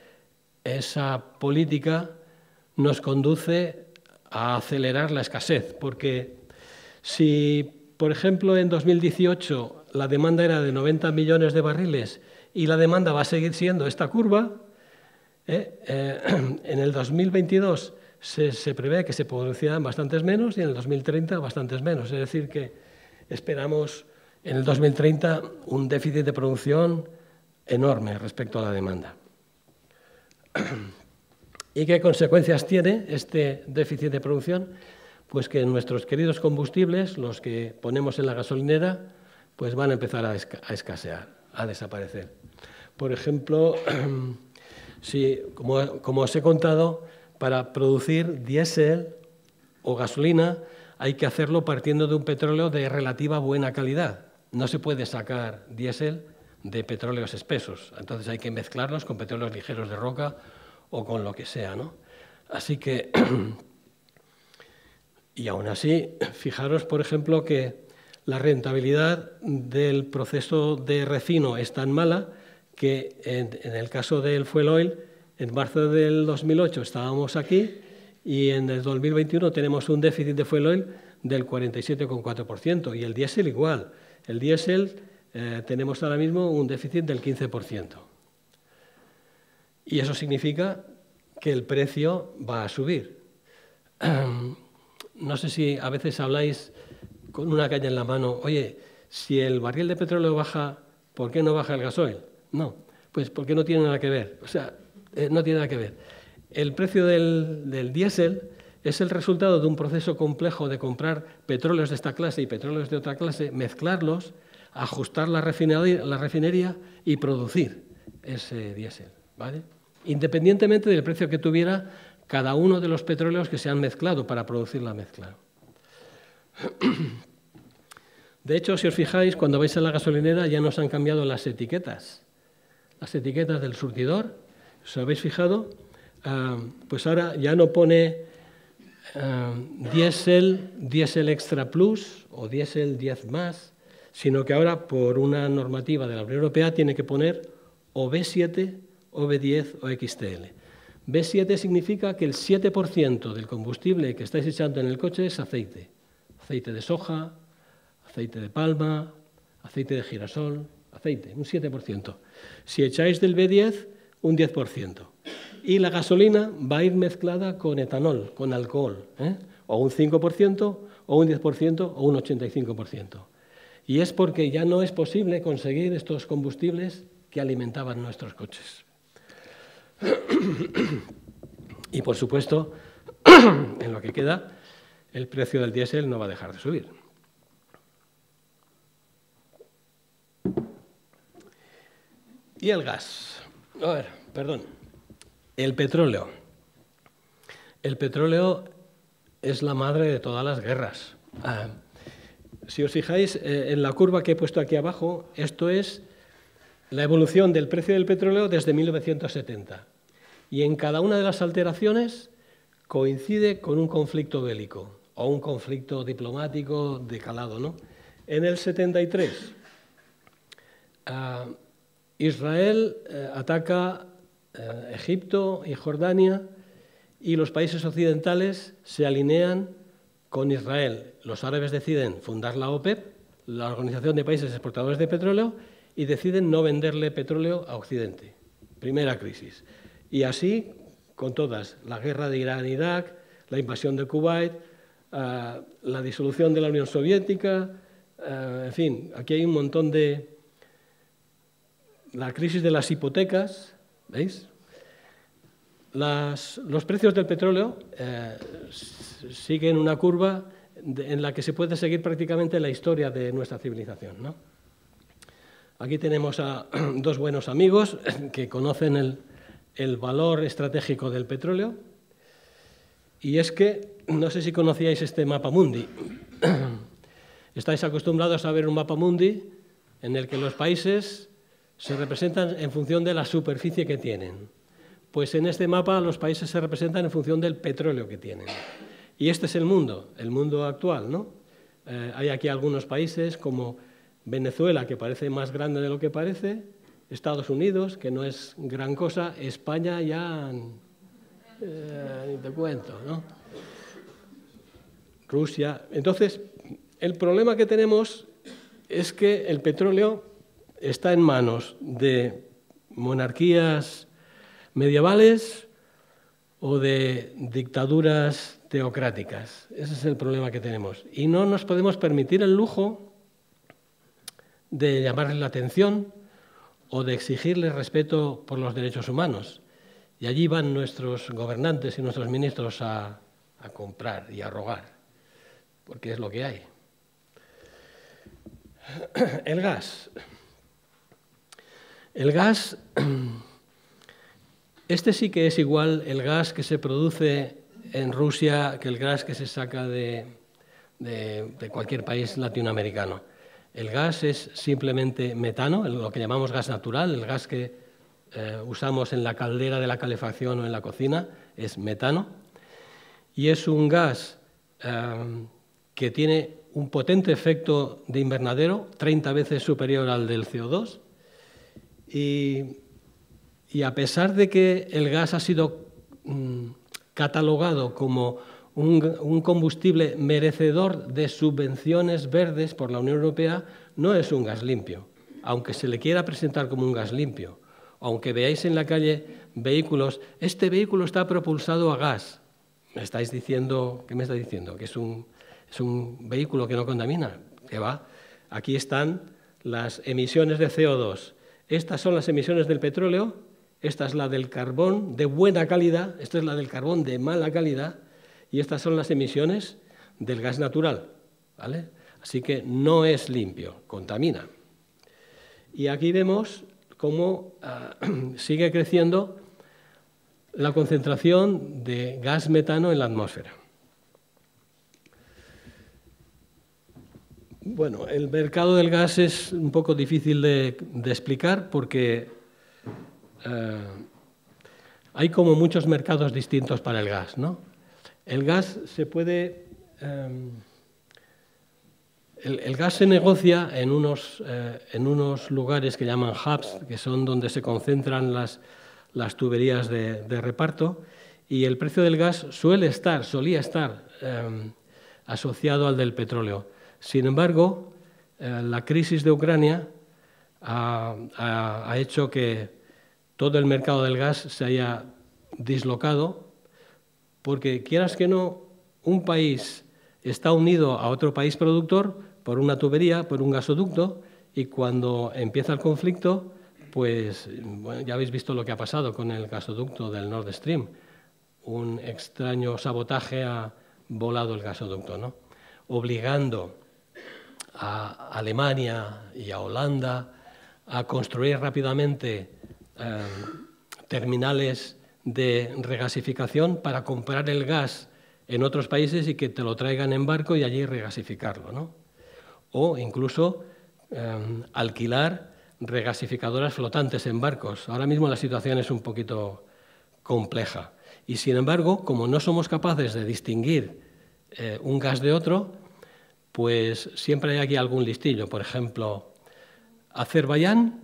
esa política nos conduce a acelerar la escasez, porque si, por ejemplo, en 2018 la demanda era de 90 millones de barriles y la demanda va a seguir siendo esta curva, en el 2022 se prevé que se producirán bastantes menos y en el 2030 bastantes menos. Es decir, que esperamos en el 2030 un déficit de producción enorme respecto a la demanda. ¿Y qué consecuencias tiene este déficit de producción? Pues que nuestros queridos combustibles, los que ponemos en la gasolinera, pues van a empezar a escasear, a desaparecer. Por ejemplo, si, como os he contado, para producir diésel o gasolina hay que hacerlo partiendo de un petróleo de relativa buena calidad. No se puede sacar diésel de petróleos espesos, entonces hay que mezclarlos con petróleos ligeros de roca o con lo que sea, ¿no? Así que, y aún así, fijaros, por ejemplo, que la rentabilidad del proceso de refino es tan mala que en el caso del fuel oil, en marzo del 2008 estábamos aquí y en el 2021 tenemos un déficit de fuel oil del 47,4% y el diésel igual. El diésel tenemos ahora mismo un déficit del 15%. Y eso significa que el precio va a subir. No sé si a veces habláis con una caña en la mano, oye, si el barril de petróleo baja, ¿por qué no baja el gasoil? No, pues porque no tiene nada que ver. O sea, no tiene nada que ver. El precio del diésel es el resultado de un proceso complejo de comprar petróleos de esta clase y petróleos de otra clase, mezclarlos, ajustar la refinería y producir ese diésel, ¿vale? Independientemente del precio que tuviera cada uno de los petróleos que se han mezclado para producir la mezcla. De hecho, si os fijáis, cuando vais a la gasolinera ya nos han cambiado las etiquetas del surtidor. ¿Os habéis fijado? Pues ahora ya no pone diésel extra plus o diésel 10 más, sino que ahora por una normativa de la Unión Europea tiene que poner o B7, o B10 o XTL. B7 significa que el 7% del combustible que estáis echando en el coche es aceite. Aceite de soja, aceite de palma, aceite de girasol, aceite, un 7%. Si echáis del B10, un 10%. Y la gasolina va a ir mezclada con etanol, con alcohol, o un 5%, o un 10%, o un 85%. Y es porque ya no es posible conseguir estos combustibles que alimentaban nuestros coches. Y, por supuesto, en lo que queda, el precio del diésel no va a dejar de subir. Y el gas. A ver, perdón. El petróleo. El petróleo es la madre de todas las guerras. Si os fijáis en la curva que he puesto aquí abajo, esto es la evolución del precio del petróleo desde 1970. Y en cada una de las alteraciones coincide con un conflicto bélico o un conflicto diplomático de calado, ¿no? En el 73, Israel ataca Egipto y Jordania y los países occidentales se alinean con Israel. Los árabes deciden fundar la OPEP, la Organización de Países Exportadores de Petróleo, y deciden no venderle petróleo a Occidente. Primera crisis. Y así con todas, la guerra de Irán-Irak, la invasión de Kuwait, la disolución de la Unión Soviética, en fin, aquí hay un montón de... La crisis de las hipotecas, ¿veis? Los precios del petróleo siguen una curva en la que se puede seguir prácticamente la historia de nuestra civilización, ¿no? Aquí tenemos a dos buenos amigos que conocen el valor estratégico del petróleo, y es que, no sé si conocíais este mapa mundi. Estáis acostumbrados a ver un mapa mundi en el que los países se representan en función de la superficie que tienen. Pues en este mapa los países se representan en función del petróleo que tienen. Y este es el mundo actual, ¿no? Hay aquí algunos países como Venezuela, que parece más grande de lo que parece, Estados Unidos, que no es gran cosa, España ya ni te cuento, ¿no? Rusia. Entonces, el problema que tenemos es que el petróleo está en manos de monarquías medievales o de dictaduras teocráticas. Ese es el problema que tenemos. Y no nos podemos permitir el lujo de llamarles la atención o de exigirles respeto por los derechos humanos. Y allí van nuestros gobernantes y nuestros ministros a comprar y a rogar, porque es lo que hay. El gas. El gas, este sí que es igual el gas que se produce en Rusia que el gas que se saca de cualquier país latinoamericano. El gas es simplemente metano, lo que llamamos gas natural, el gas que usamos en la caldera de la calefacción o en la cocina, es metano. Y es un gas que tiene un potente efecto de invernadero, 30 veces superior al del CO2. Y a pesar de que el gas ha sido catalogado como un combustible merecedor de subvenciones verdes por la Unión Europea, no es un gas limpio, aunque se le quiera presentar como un gas limpio. Aunque veáis en la calle vehículos, este vehículo está propulsado a gas. ¿Me estáis diciendo, qué me está diciendo? ¿Que es un vehículo que no contamina? ¿Qué va? Aquí están las emisiones de CO2. Estas son las emisiones del petróleo, esta es la del carbón de buena calidad, esta es la del carbón de mala calidad, y estas son las emisiones del gas natural, ¿vale? Así que no es limpio, contamina. Y aquí vemos cómo sigue creciendo la concentración de gas metano en la atmósfera. Bueno, el mercado del gas es un poco difícil de explicar porque hay como muchos mercados distintos para el gas, ¿no? El gas se puede... el gas se negocia en unos lugares que llaman hubs, que son donde se concentran las las tuberías de reparto, y el precio del gas solía estar asociado al del petróleo. Sin embargo, la crisis de Ucrania ha hecho que todo el mercado del gas se haya dislocado, porque quieras que no, un país está unido a otro país productor por una tubería, por un gasoducto, y cuando empieza el conflicto, pues bueno, ya habéis visto lo que ha pasado con el gasoducto del Nord Stream. Un extraño sabotaje ha volado el gasoducto, ¿no? Obligando a Alemania y a Holanda a construir rápidamente terminales de regasificación para comprar el gas en otros países y que te lo traigan en barco y allí regasificarlo, ¿no? O incluso alquilar regasificadoras flotantes en barcos. Ahora mismo la situación es un poquito compleja. Y sin embargo, como no somos capaces de distinguir un gas de otro, pues siempre hay aquí algún listillo. Por ejemplo, Azerbaiyán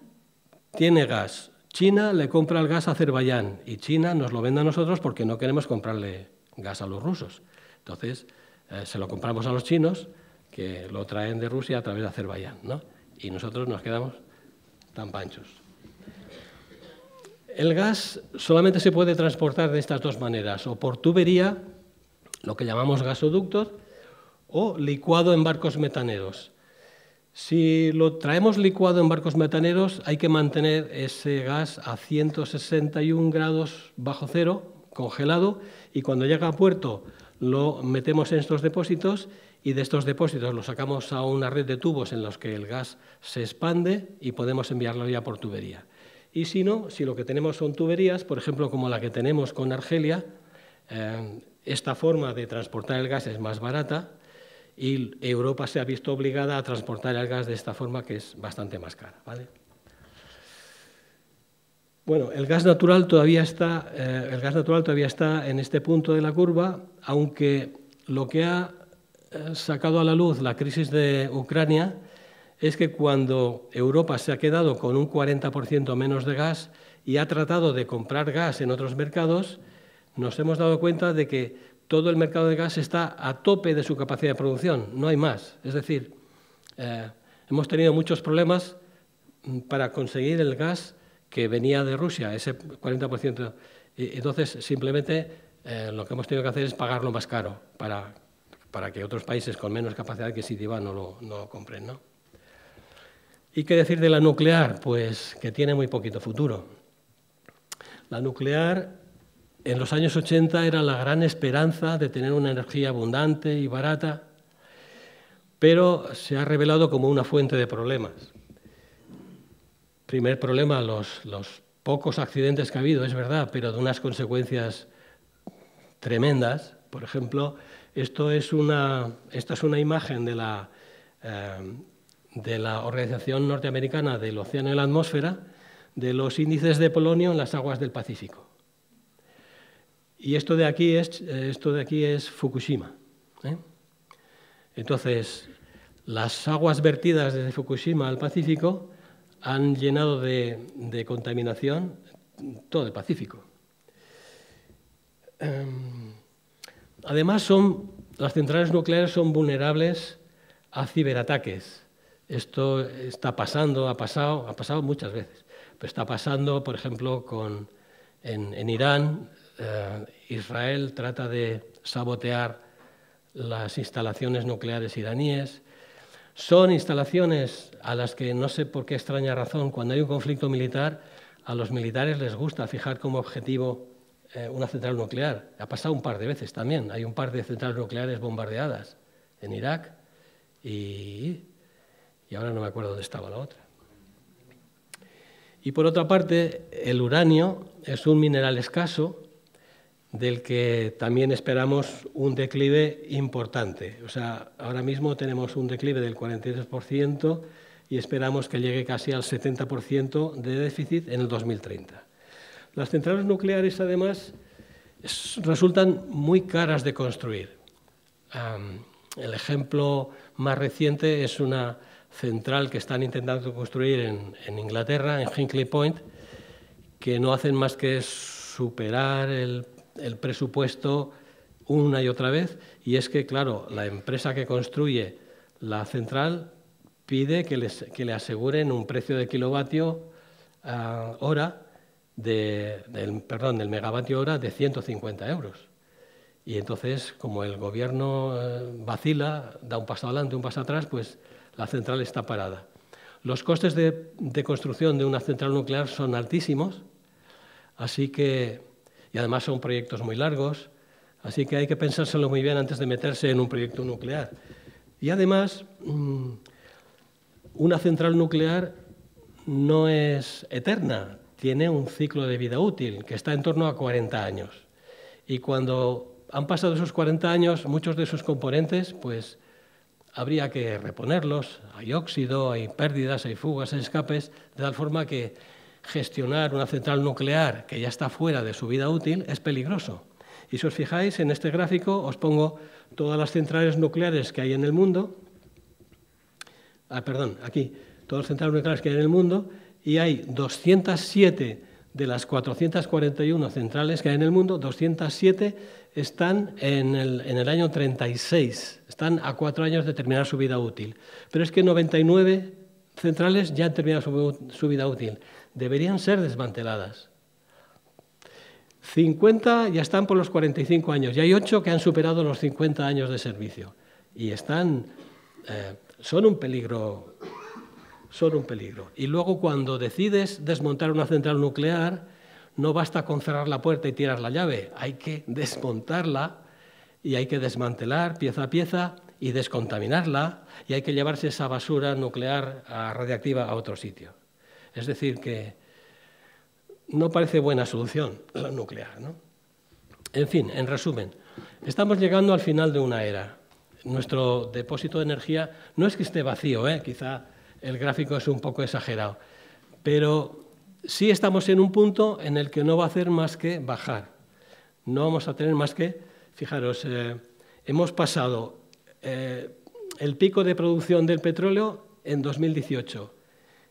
tiene gas. China le compra el gas a Azerbaiyán y China nos lo vende a nosotros porque no queremos comprarle gas a los rusos. Entonces, se lo compramos a los chinos, que lo traen de Rusia a través de Azerbaiyán, ¿no? Y nosotros nos quedamos tan panchos. El gas solamente se puede transportar de estas dos maneras, o por tubería, lo que llamamos gasoductos, o licuado en barcos metaneros. Si lo traemos licuado en barcos metaneros, hay que mantener ese gas a 161 grados bajo cero, congelado, y cuando llega a puerto lo metemos en estos depósitos y de estos depósitos lo sacamos a una red de tubos en los que el gas se expande y podemos enviarlo ya por tubería. Y si no, si lo que tenemos son tuberías, por ejemplo, como la que tenemos con Argelia, esta forma de transportar el gas es más barata y Europa se ha visto obligada a transportar el gas de esta forma, que es bastante más cara, ¿vale? Bueno, el gas natural todavía está en este punto de la curva, aunque lo que ha sacado a la luz la crisis de Ucrania es que cuando Europa se ha quedado con un 40% menos de gas y ha tratado de comprar gas en otros mercados, nos hemos dado cuenta de que todo el mercado de gas está a tope de su capacidad de producción, no hay más. Es decir, hemos tenido muchos problemas para conseguir el gas que venía de Rusia, ese 40%. Entonces, simplemente lo que hemos tenido que hacer es pagarlo más caro para que otros países con menos capacidad adquisitiva no lo compren, ¿no? ¿Y qué decir de la nuclear? Pues que tiene muy poquito futuro. La nuclear en los años 80 era la gran esperanza de tener una energía abundante y barata, pero se ha revelado como una fuente de problemas. Primer problema, los pocos accidentes que ha habido, es verdad, pero de unas consecuencias tremendas. Por ejemplo, esta es una imagen de la Organización Norteamericana del Océano y la Atmósfera, de los índices de polonio en las aguas del Pacífico. Y esto de aquí es Fukushima, ¿eh? Entonces, las aguas vertidas desde Fukushima al Pacífico han llenado de contaminación todo el Pacífico. Además, las centrales nucleares son vulnerables a ciberataques. Esto está pasando, ha pasado muchas veces. Pero está pasando, por ejemplo, en Irán. Israel trata de sabotear las instalaciones nucleares iraníes. Son instalaciones a las que, no sé por qué extraña razón, cuando hay un conflicto militar, a los militares les gusta fijar como objetivo una central nuclear. Ha pasado un par de veces también. Hay un par de centrales nucleares bombardeadas en Irak y ahora no me acuerdo dónde estaba la otra. Y por otra parte, el uranio es un mineral escaso del que también esperamos un declive importante. O sea, ahora mismo tenemos un declive del 43% y esperamos que llegue casi al 70% de déficit en el 2030. Las centrales nucleares, además, resultan muy caras de construir. El ejemplo más reciente es una central que están intentando construir en Inglaterra, en Hinkley Point, que no hacen más que superar el presupuesto una y otra vez, y es que, claro, la empresa que construye la central pide que le aseguren un precio de kilovatio hora del megavatio hora de 150 euros. Y entonces, como el gobierno vacila, da un paso adelante, un paso atrás, pues la central está parada. Los costes de construcción de una central nuclear son altísimos, y además son proyectos muy largos, así que hay que pensárselo muy bien antes de meterse en un proyecto nuclear. Y además, una central nuclear no es eterna, tiene un ciclo de vida útil que está en torno a 40 años. Y cuando han pasado esos 40 años, muchos de sus componentes, pues habría que reponerlos. Hay óxido, hay pérdidas, hay fugas, hay escapes, de tal forma que gestionar una central nuclear que ya está fuera de su vida útil es peligroso. Y si os fijáis, en este gráfico os pongo todas las centrales nucleares que hay en el mundo. Aquí, todas las centrales nucleares que hay en el mundo, y hay 207 de las 441 centrales que hay en el mundo, 207 están en el año 36, están a 4 años de terminar su vida útil. Pero es que 99 centrales ya han terminado su vida útil. Deberían ser desmanteladas. 50 ya están por los 45 años y hay 8 que han superado los 50 años de servicio. Y son un peligro. Son un peligro. Y luego, cuando decides desmontar una central nuclear, no basta con cerrar la puerta y tirar la llave. Hay que desmontarla y hay que desmantelar pieza a pieza y descontaminarla, y hay que llevarse esa basura nuclear radiactiva a otro sitio. Es decir, que no parece buena solución la nuclear, ¿no? En fin, en resumen, estamos llegando al final de una era. Nuestro depósito de energía no es que esté vacío, quizá el gráfico es un poco exagerado, pero sí estamos en un punto en el que no va a hacer más que bajar. No vamos a tener más que, fijaros, hemos pasado el pico de producción del petróleo en 2018,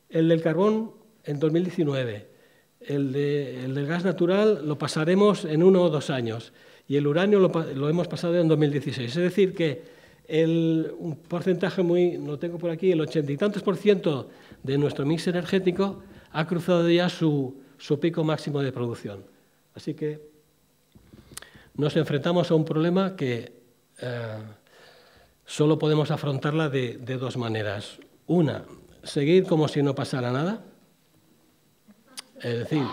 el del carbón en 2019, el del gas natural lo pasaremos en 1 o 2 años y el uranio lo hemos pasado en 2016. Es decir, que un porcentaje lo tengo por aquí, el 80 y tantos % de nuestro mix energético ha cruzado ya su pico máximo de producción. Así que nos enfrentamos a un problema que solo podemos afrontarla de 2 maneras. Una, seguir como si no pasara nada, es decir,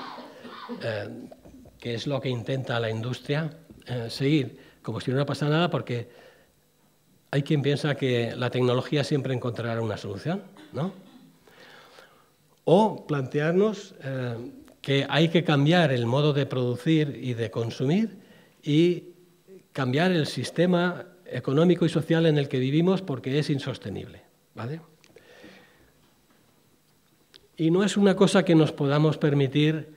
que es lo que intenta la industria, seguir como si no pasara nada, porque hay quien piensa que la tecnología siempre encontrará una solución, ¿no? O plantearnos que hay que cambiar el modo de producir y de consumir y cambiar el sistema económico y social en el que vivimos porque es insostenible, ¿vale? Y no es una cosa que nos podamos permitir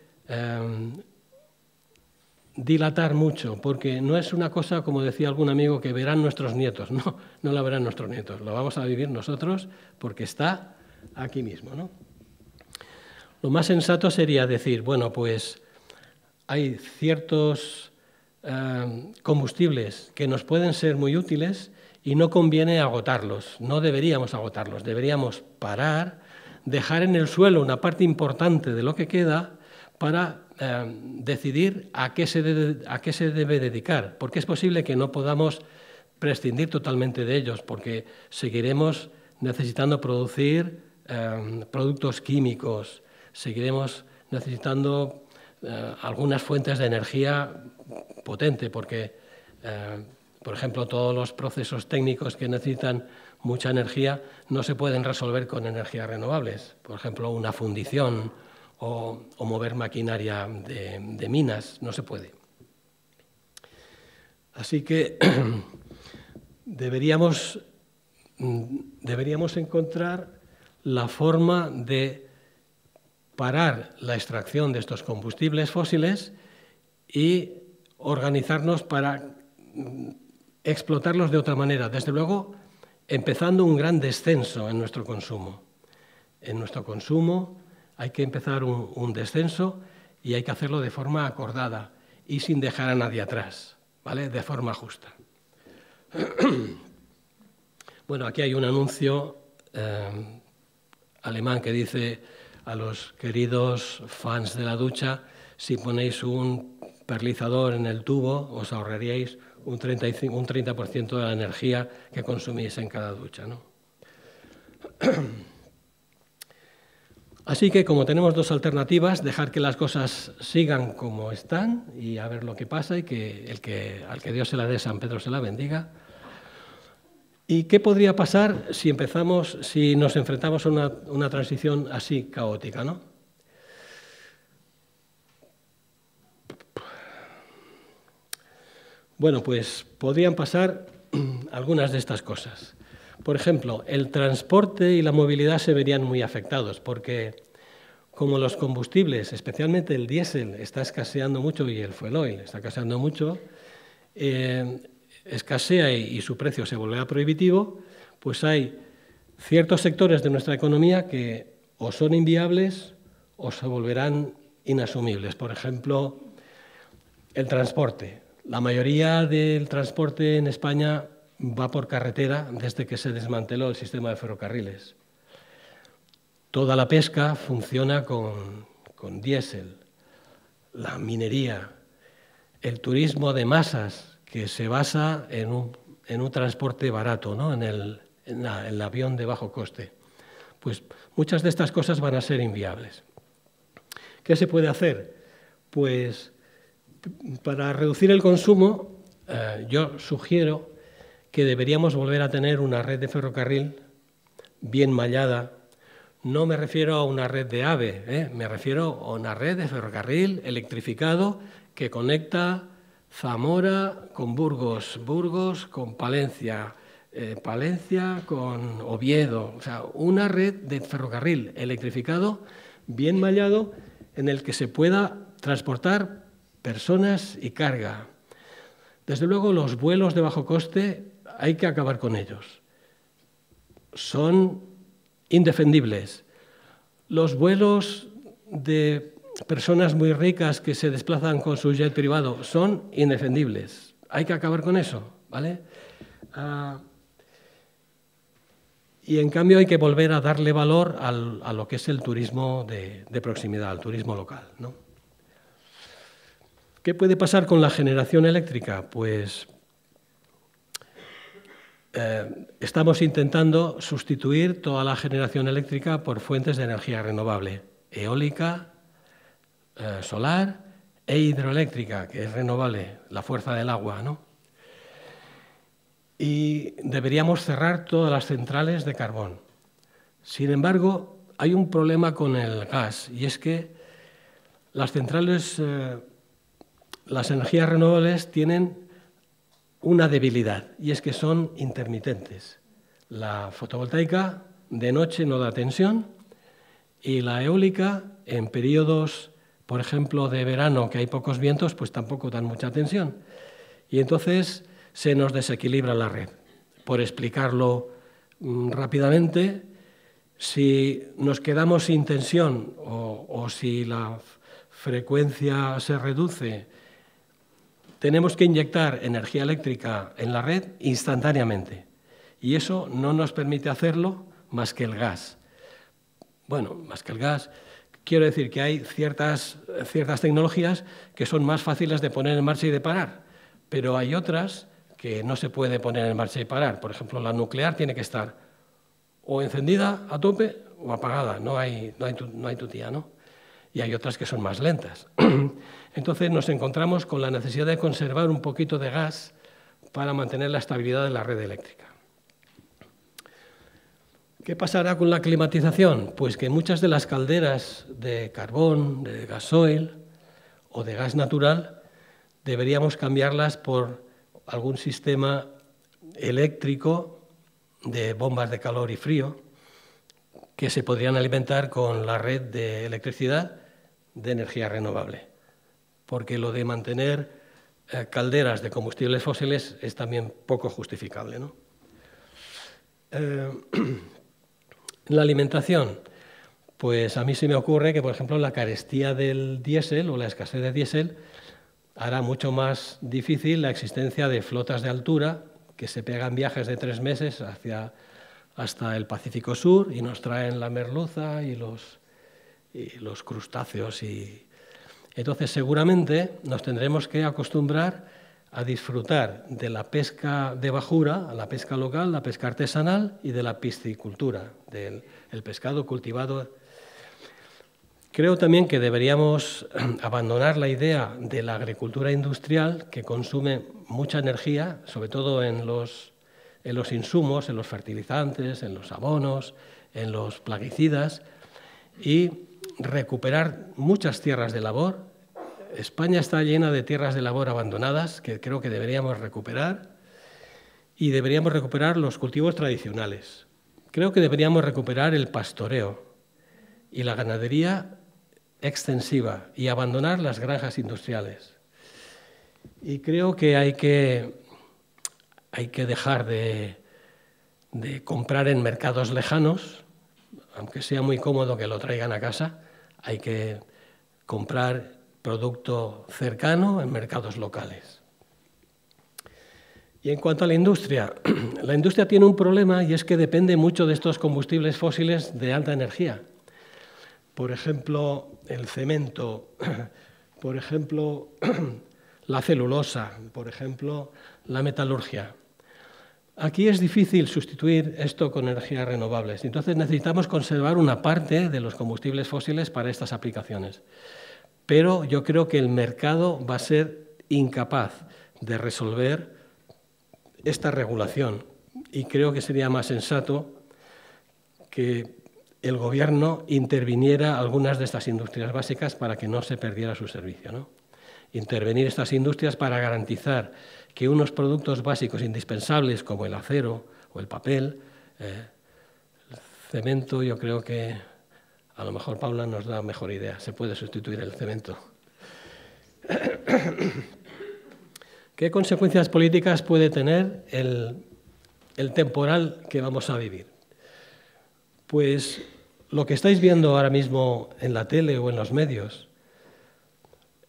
dilatar mucho, porque no es una cosa, como decía algún amigo, que verán nuestros nietos. No, no la verán nuestros nietos, lo vamos a vivir nosotros porque está aquí mismo, ¿no? Lo más sensato sería decir, bueno, pues hay ciertos combustibles que nos pueden ser muy útiles y no conviene agotarlos, no deberíamos agotarlos, deberíamos parar, dejar en el suelo una parte importante de lo que queda para decidir a qué se debe dedicar, porque es posible que no podamos prescindir totalmente de ellos, porque seguiremos necesitando producir productos químicos, seguiremos necesitando algunas fuentes de energía potente, porque, por ejemplo, todos los procesos técnicos que necesitan mucha energía no se pueden resolver con energías renovables. Por ejemplo, una fundición o mover maquinaria de minas, no se puede. Así que deberíamos encontrar la forma de parar la extracción de estos combustibles fósiles y organizarnos para explotarlos de otra manera. Desde luego, empezando un gran descenso en nuestro consumo. En nuestro consumo hay que empezar un descenso y hay que hacerlo de forma acordada y sin dejar a nadie atrás, ¿vale? De forma justa. Bueno, aquí hay un anuncio alemán que dice a los queridos fans de la ducha: si ponéis un perlizador en el tubo, os ahorraríais un 30% de la energía que consumís en cada ducha, ¿no? Así que, como tenemos dos alternativas, dejar que las cosas sigan como están y a ver lo que pasa, y que al que Dios se la dé, San Pedro se la bendiga. ¿Y qué podría pasar si nos enfrentamos a una transición así caótica, ¿no? Bueno, pues podrían pasar algunas de estas cosas. Por ejemplo, el transporte y la movilidad se verían muy afectados, porque como los combustibles, especialmente el diésel, está escaseando mucho, y el fuel oil está escaseando mucho, escasea y su precio se volverá prohibitivo, pues hay ciertos sectores de nuestra economía que o son inviables o se volverán inasumibles. Por ejemplo, el transporte. La mayoría del transporte en España va por carretera desde que se desmanteló el sistema de ferrocarriles. Toda la pesca funciona con diésel, la minería, el turismo de masas, que se basa en un transporte barato, ¿no? en el avión de bajo coste. Pues muchas de estas cosas van a ser inviables. ¿Qué se puede hacer? Pues para reducir el consumo, yo sugiero que deberíamos volver a tener una red de ferrocarril bien mallada. No me refiero a una red de AVE, me refiero a una red de ferrocarril electrificado que conecta Zamora con Burgos, Burgos con Palencia, Palencia con Oviedo. O sea, una red de ferrocarril electrificado bien mallado en el que se pueda transportar personas y carga. Desde luego, los vuelos de bajo coste hay que acabar con ellos. Son indefendibles. Los vuelos de personas muy ricas que se desplazan con su jet privado son indefendibles. Hay que acabar con eso, ¿vale? Y en cambio hay que volver a darle valor a lo que es el turismo de proximidad, al turismo local, ¿no? ¿Qué puede pasar con la generación eléctrica? Pues estamos intentando sustituir toda la generación eléctrica por fuentes de energía renovable, eólica, solar e hidroeléctrica, que es renovable, la fuerza del agua, ¿no? Y deberíamos cerrar todas las centrales de carbón. Sin embargo, hay un problema con el gas, y es que las centrales, las energías renovables tienen una debilidad, y es que son intermitentes. La fotovoltaica de noche no da tensión, y la eólica en periodos, por ejemplo, de verano, que hay pocos vientos, pues tampoco dan mucha tensión. Y entonces se nos desequilibra la red. Por explicarlo rápidamente, si nos quedamos sin tensión o si la frecuencia se reduce, tenemos que inyectar energía eléctrica en la red instantáneamente. Y eso no nos permite hacerlo más que el gas. Bueno, más que el gas, quiero decir que hay ciertas tecnologías que son más fáciles de poner en marcha y de parar, pero hay otras que no se puede poner en marcha y parar. Por ejemplo, la nuclear tiene que estar o encendida a tope o apagada, no hay tutía, ¿no? Y hay otras que son más lentas. Entonces nos encontramos con la necesidad de conservar un poquito de gas para mantener la estabilidad de la red eléctrica. ¿Qué pasará con la climatización? Pues que muchas de las calderas de carbón, de gasoil o de gas natural deberíamos cambiarlas por algún sistema eléctrico de bombas de calor y frío que se podrían alimentar con la red de electricidad de energía renovable. Porque lo de mantener calderas de combustibles fósiles es también poco justificable, ¿no? La alimentación, pues a mí se me ocurre que, por ejemplo, la carestía del diésel o la escasez de diésel hará mucho más difícil la existencia de flotas de altura que se pegan viajes de 3 meses hasta el Pacífico Sur y nos traen la merluza y los crustáceos. Entonces, seguramente nos tendremos que acostumbrar a disfrutar de la pesca de bajura, la pesca local, la pesca artesanal y de la piscicultura, del pescado cultivado. Creo también que deberíamos abandonar la idea de la agricultura industrial, que consume mucha energía, sobre todo en los insumos, en los fertilizantes, en los abonos, en los plaguicidas, y recuperar muchas tierras de labor. España está llena de tierras de labor abandonadas que creo que deberíamos recuperar, y deberíamos recuperar los cultivos tradicionales. Creo que deberíamos recuperar el pastoreo y la ganadería extensiva y abandonar las granjas industriales. Y creo que hay que dejar de comprar en mercados lejanos, aunque sea muy cómodo que lo traigan a casa. Hay que comprar producto cercano en mercados locales. Y en cuanto a la industria tiene un problema, y es que depende mucho de estos combustibles fósiles de alta energía. Por ejemplo, el cemento, por ejemplo, la celulosa, por ejemplo, la metalurgia. Aquí es difícil sustituir esto con energías renovables. Entonces necesitamos conservar una parte de los combustibles fósiles para estas aplicaciones. Pero yo creo que el mercado va a ser incapaz de resolver esta regulación. Y creo que sería más sensato que el Gobierno interviniera algunas de estas industrias básicas para que no se perdiera su servicio, ¿no? Intervenir estas industrias para garantizar que unos productos básicos indispensables como el acero o el papel, el cemento, yo creo que a lo mejor Paula nos da mejor idea, se puede sustituir el cemento. ¿Qué consecuencias políticas puede tener el temporal que vamos a vivir? Pues lo que estáis viendo ahora mismo en la tele o en los medios,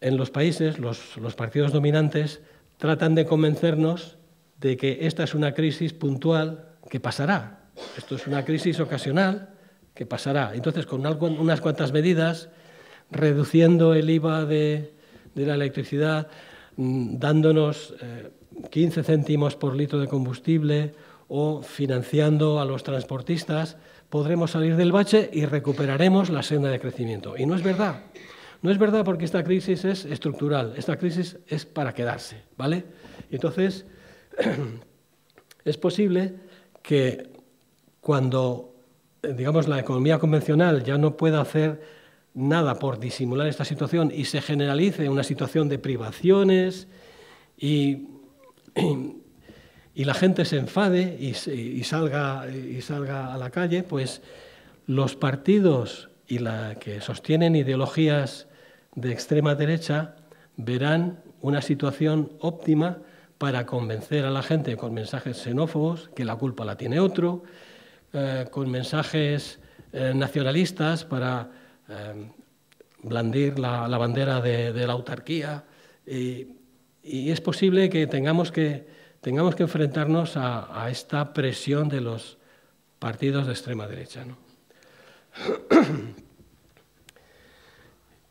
en los países, los partidos dominantes tratan de convencernos de que esta es una crisis puntual que pasará. Esto es una crisis ocasional que pasará. Entonces, con unas cuantas medidas, reduciendo el IVA de la electricidad, dándonos 15 céntimos por litro de combustible o financiando a los transportistas, podremos salir del bache y recuperaremos la senda de crecimiento. Y no es verdad. No es verdad, porque esta crisis es estructural, esta crisis es para quedarse, ¿vale? Entonces, es posible que cuando, digamos, la economía convencional ya no pueda hacer nada por disimular esta situación y se generalice una situación de privaciones y la gente se enfade y salga a la calle, pues los partidos que sostienen ideologías de extrema derecha verán una situación óptima para convencer a la gente con mensajes xenófobos, que la culpa la tiene otro, con mensajes nacionalistas para blandir la bandera de la autarquía. Y es posible que tengamos que enfrentarnos a esta presión de los partidos de extrema derecha, ¿no?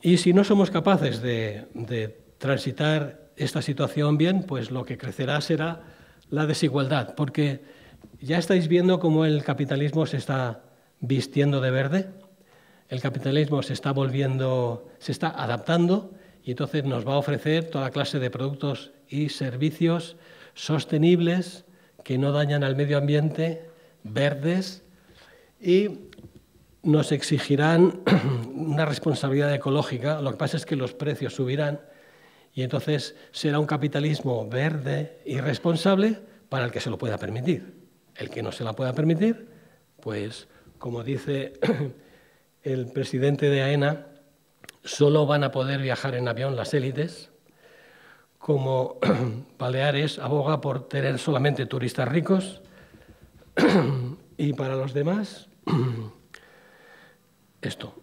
Y si no somos capaces de transitar esta situación bien, pues lo que crecerá será la desigualdad, porque ya estáis viendo cómo el capitalismo se está vistiendo de verde, el capitalismo se está adaptando, y entonces nos va a ofrecer toda clase de productos y servicios sostenibles que no dañan al medio ambiente, verdes, y nos exigirán una responsabilidad ecológica. Lo que pasa es que los precios subirán y entonces será un capitalismo verde y responsable para el que se lo pueda permitir. El que no se la pueda permitir, pues, como dice el presidente de AENA, solo van a poder viajar en avión las élites, como Baleares aboga por tener solamente turistas ricos, y para los demás esto.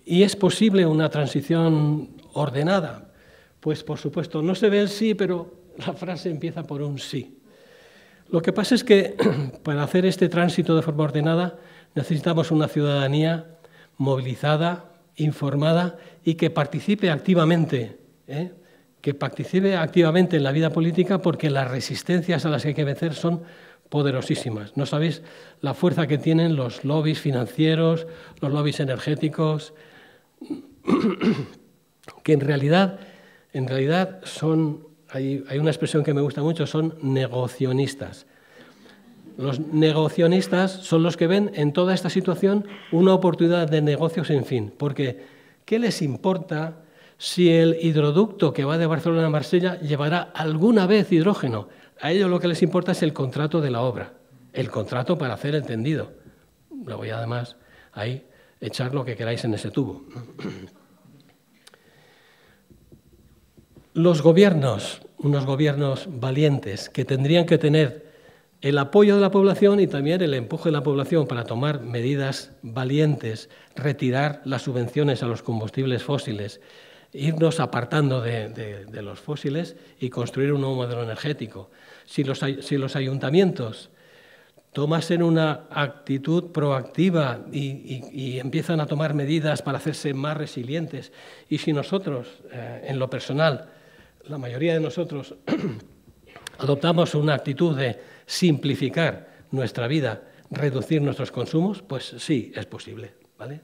¿Y es posible una transición ordenada? Pues por supuesto, no se ve el sí, pero la frase empieza por un sí. Lo que pasa es que para hacer este tránsito de forma ordenada necesitamos una ciudadanía movilizada, informada y que participe activamente, en la vida política, porque las resistencias a las que hay que vencer son poderosísimas. No sabéis la fuerza que tienen los lobbies financieros, los lobbies energéticos, que en realidad son, hay una expresión que me gusta mucho, son negocionistas. Los negocionistas son los que ven en toda esta situación una oportunidad de negocio sin fin, porque ¿qué les importa si el hidroducto que va de Barcelona a Marsella llevará alguna vez hidrógeno? A ellos lo que les importa es el contrato de la obra, el contrato para hacer el tendido. Luego ya además ahí echar lo que queráis en ese tubo. Los gobiernos, unos gobiernos valientes que tendrían que tener el apoyo de la población y también el empuje de la población para tomar medidas valientes, retirar las subvenciones a los combustibles fósiles, irnos apartando de los fósiles y construir un nuevo modelo energético. Si los ayuntamientos tomasen una actitud proactiva y empiezan a tomar medidas para hacerse más resilientes, y si nosotros, en lo personal, la mayoría de nosotros, adoptamos una actitud de simplificar nuestra vida, reducir nuestros consumos, pues sí, es posible, ¿vale?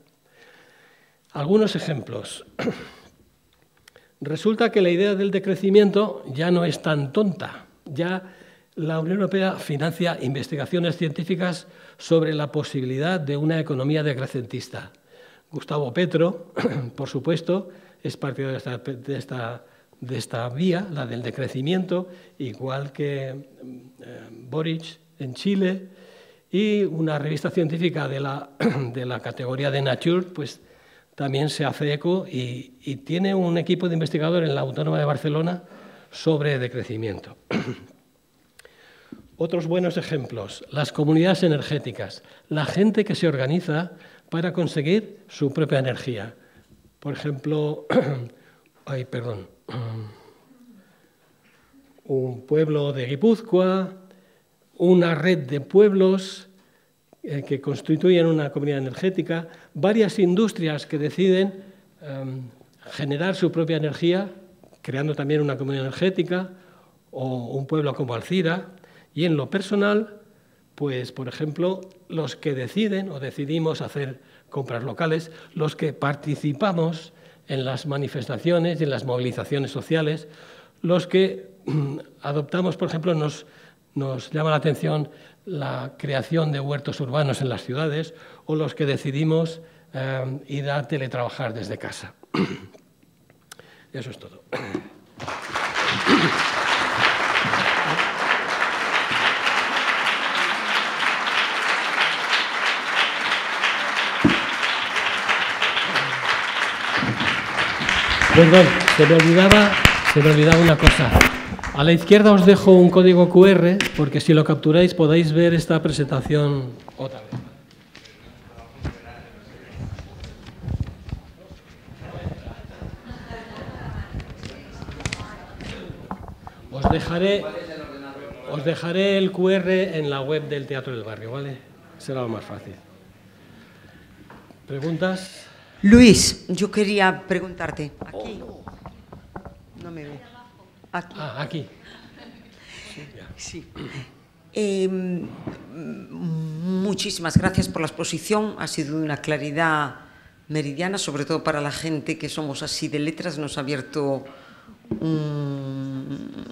Algunos ejemplos. Resulta que la idea del decrecimiento ya no es tan tonta. Ya la Unión Europea financia investigaciones científicas sobre la posibilidad de una economía decrecentista. Gustavo Petro, por supuesto, es partidario de esta vía, la del decrecimiento, igual que Boric en Chile, y una revista científica de la categoría de Nature, pues también se hace eco y tiene un equipo de investigadores en la Autónoma de Barcelona sobre decrecimiento. Otros buenos ejemplos, las comunidades energéticas, la gente que se organiza para conseguir su propia energía. Por ejemplo, un pueblo de Guipúzcoa, una red de pueblos que constituyen una comunidad energética, varias industrias que deciden generar su propia energía, creando también una comunidad energética, o un pueblo como Alcira. Y en lo personal, pues, por ejemplo, los que deciden o decidimos hacer compras locales, los que participamos en las manifestaciones y en las movilizaciones sociales, los que adoptamos, por ejemplo, nos llama la atención la creación de huertos urbanos en las ciudades, o los que decidimos ir a teletrabajar desde casa. Eso es todo. Perdón, se me olvidaba una cosa. A la izquierda os dejo un código QR, porque si lo capturáis podéis ver esta presentación otra vez. Os dejaré el QR en la web del Teatro del Barrio, ¿vale? Será lo más fácil. ¿Preguntas? Luis, yo quería preguntarte. Aquí. No me ve. Aquí. Ah, aquí. Sí. Muchísimas gracias por la exposición. Ha sido de una claridad meridiana, sobre todo para la gente que somos así de letras. Nos ha abierto un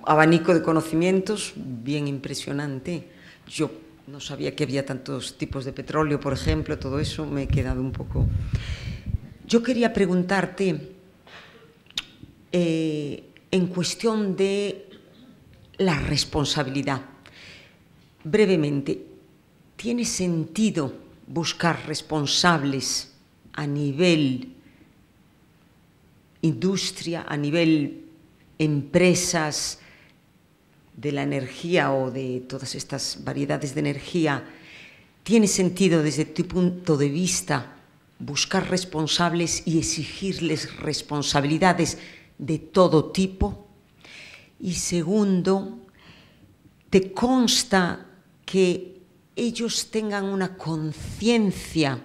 abanico de conocimientos bien impresionante. Yo no sabía que había tantos tipos de petróleo, por ejemplo, todo eso me he quedado un poco... Yo quería preguntarte, en cuestión de la responsabilidad, brevemente, ¿tiene sentido buscar responsables a nivel industria, a nivel empresas de la energía o de todas estas variedades de energía, ¿tiene sentido desde tu punto de vista buscar responsables y exigirles responsabilidades de todo tipo? Y segundo, ¿te consta que ellos tengan una conciencia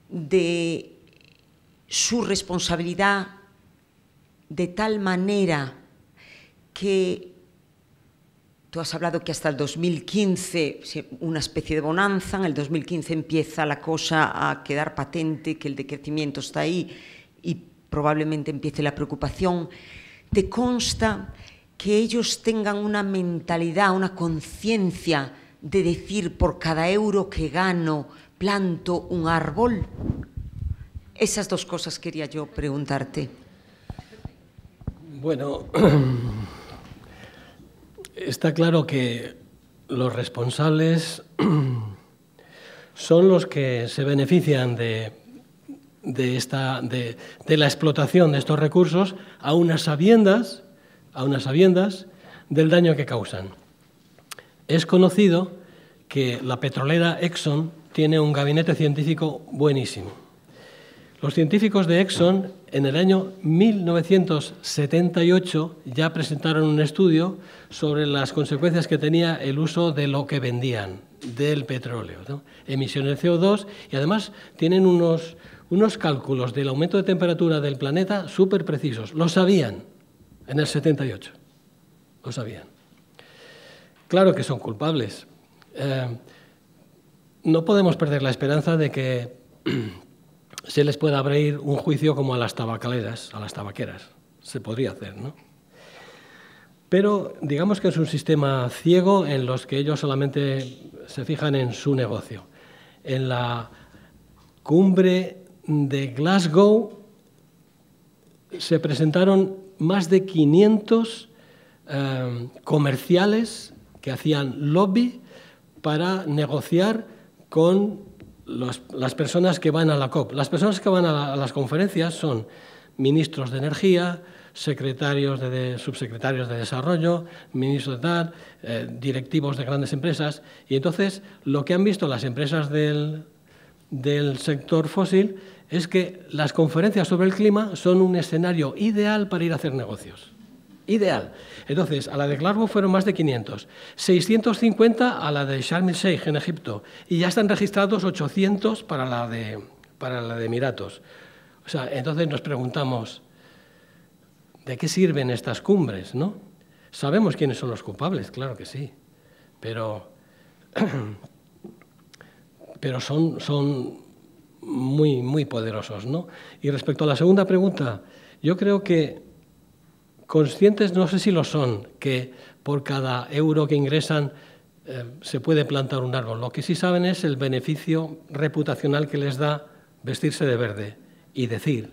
de su responsabilidad de tal manera que tú has hablado que hasta el 2015 una especie de bonanza, en el 2015 empieza la cosa a quedar patente, que el decrecimiento está ahí y probablemente empiece la preocupación? ¿Te consta que ellos tengan una mentalidad, una conciencia de decir por cada euro que gano planto un árbol? Esas dos cosas quería yo preguntarte. Bueno, está claro que los responsables son los que se benefician de la explotación de estos recursos a unas sabiendas del daño que causan. Es conocido que la petrolera Exxon tiene un gabinete científico buenísimo. Los científicos de Exxon en el año 1978 ya presentaron un estudio sobre las consecuencias que tenía el uso de lo que vendían, del petróleo, ¿no? Emisiones de CO2, y además tienen unos cálculos del aumento de temperatura del planeta súper precisos. Lo sabían en el 78, lo sabían. Claro que son culpables. No podemos perder la esperanza de que se les pueda abrir un juicio como a las tabacaleras, a las tabaqueras. Se podría hacer, ¿no? Pero digamos que es un sistema ciego en los que ellos solamente se fijan en su negocio. En la cumbre de Glasgow se presentaron más de 500 comerciales que hacían lobby para negociar con las personas que van a la COP. Las personas que van a las conferencias son ministros de energía, subsecretarios de desarrollo, ministros de tal, directivos de grandes empresas. Y entonces lo que han visto las empresas del sector fósil es que las conferencias sobre el clima son un escenario ideal para ir a hacer negocios. Ideal. Entonces, a la de Glasgow fueron más de 500, 650 a la de Sharm el Sheikh en Egipto, y ya están registrados 800 para la de Emiratos. O sea, entonces nos preguntamos, ¿de qué sirven estas cumbres, no? Sabemos quiénes son los culpables, claro que sí, pero son muy, muy poderosos, ¿no? Y respecto a la segunda pregunta, yo creo que conscientes, no sé si lo son, que por cada euro que ingresan se puede plantar un árbol. Lo que sí saben es el beneficio reputacional que les da vestirse de verde y decir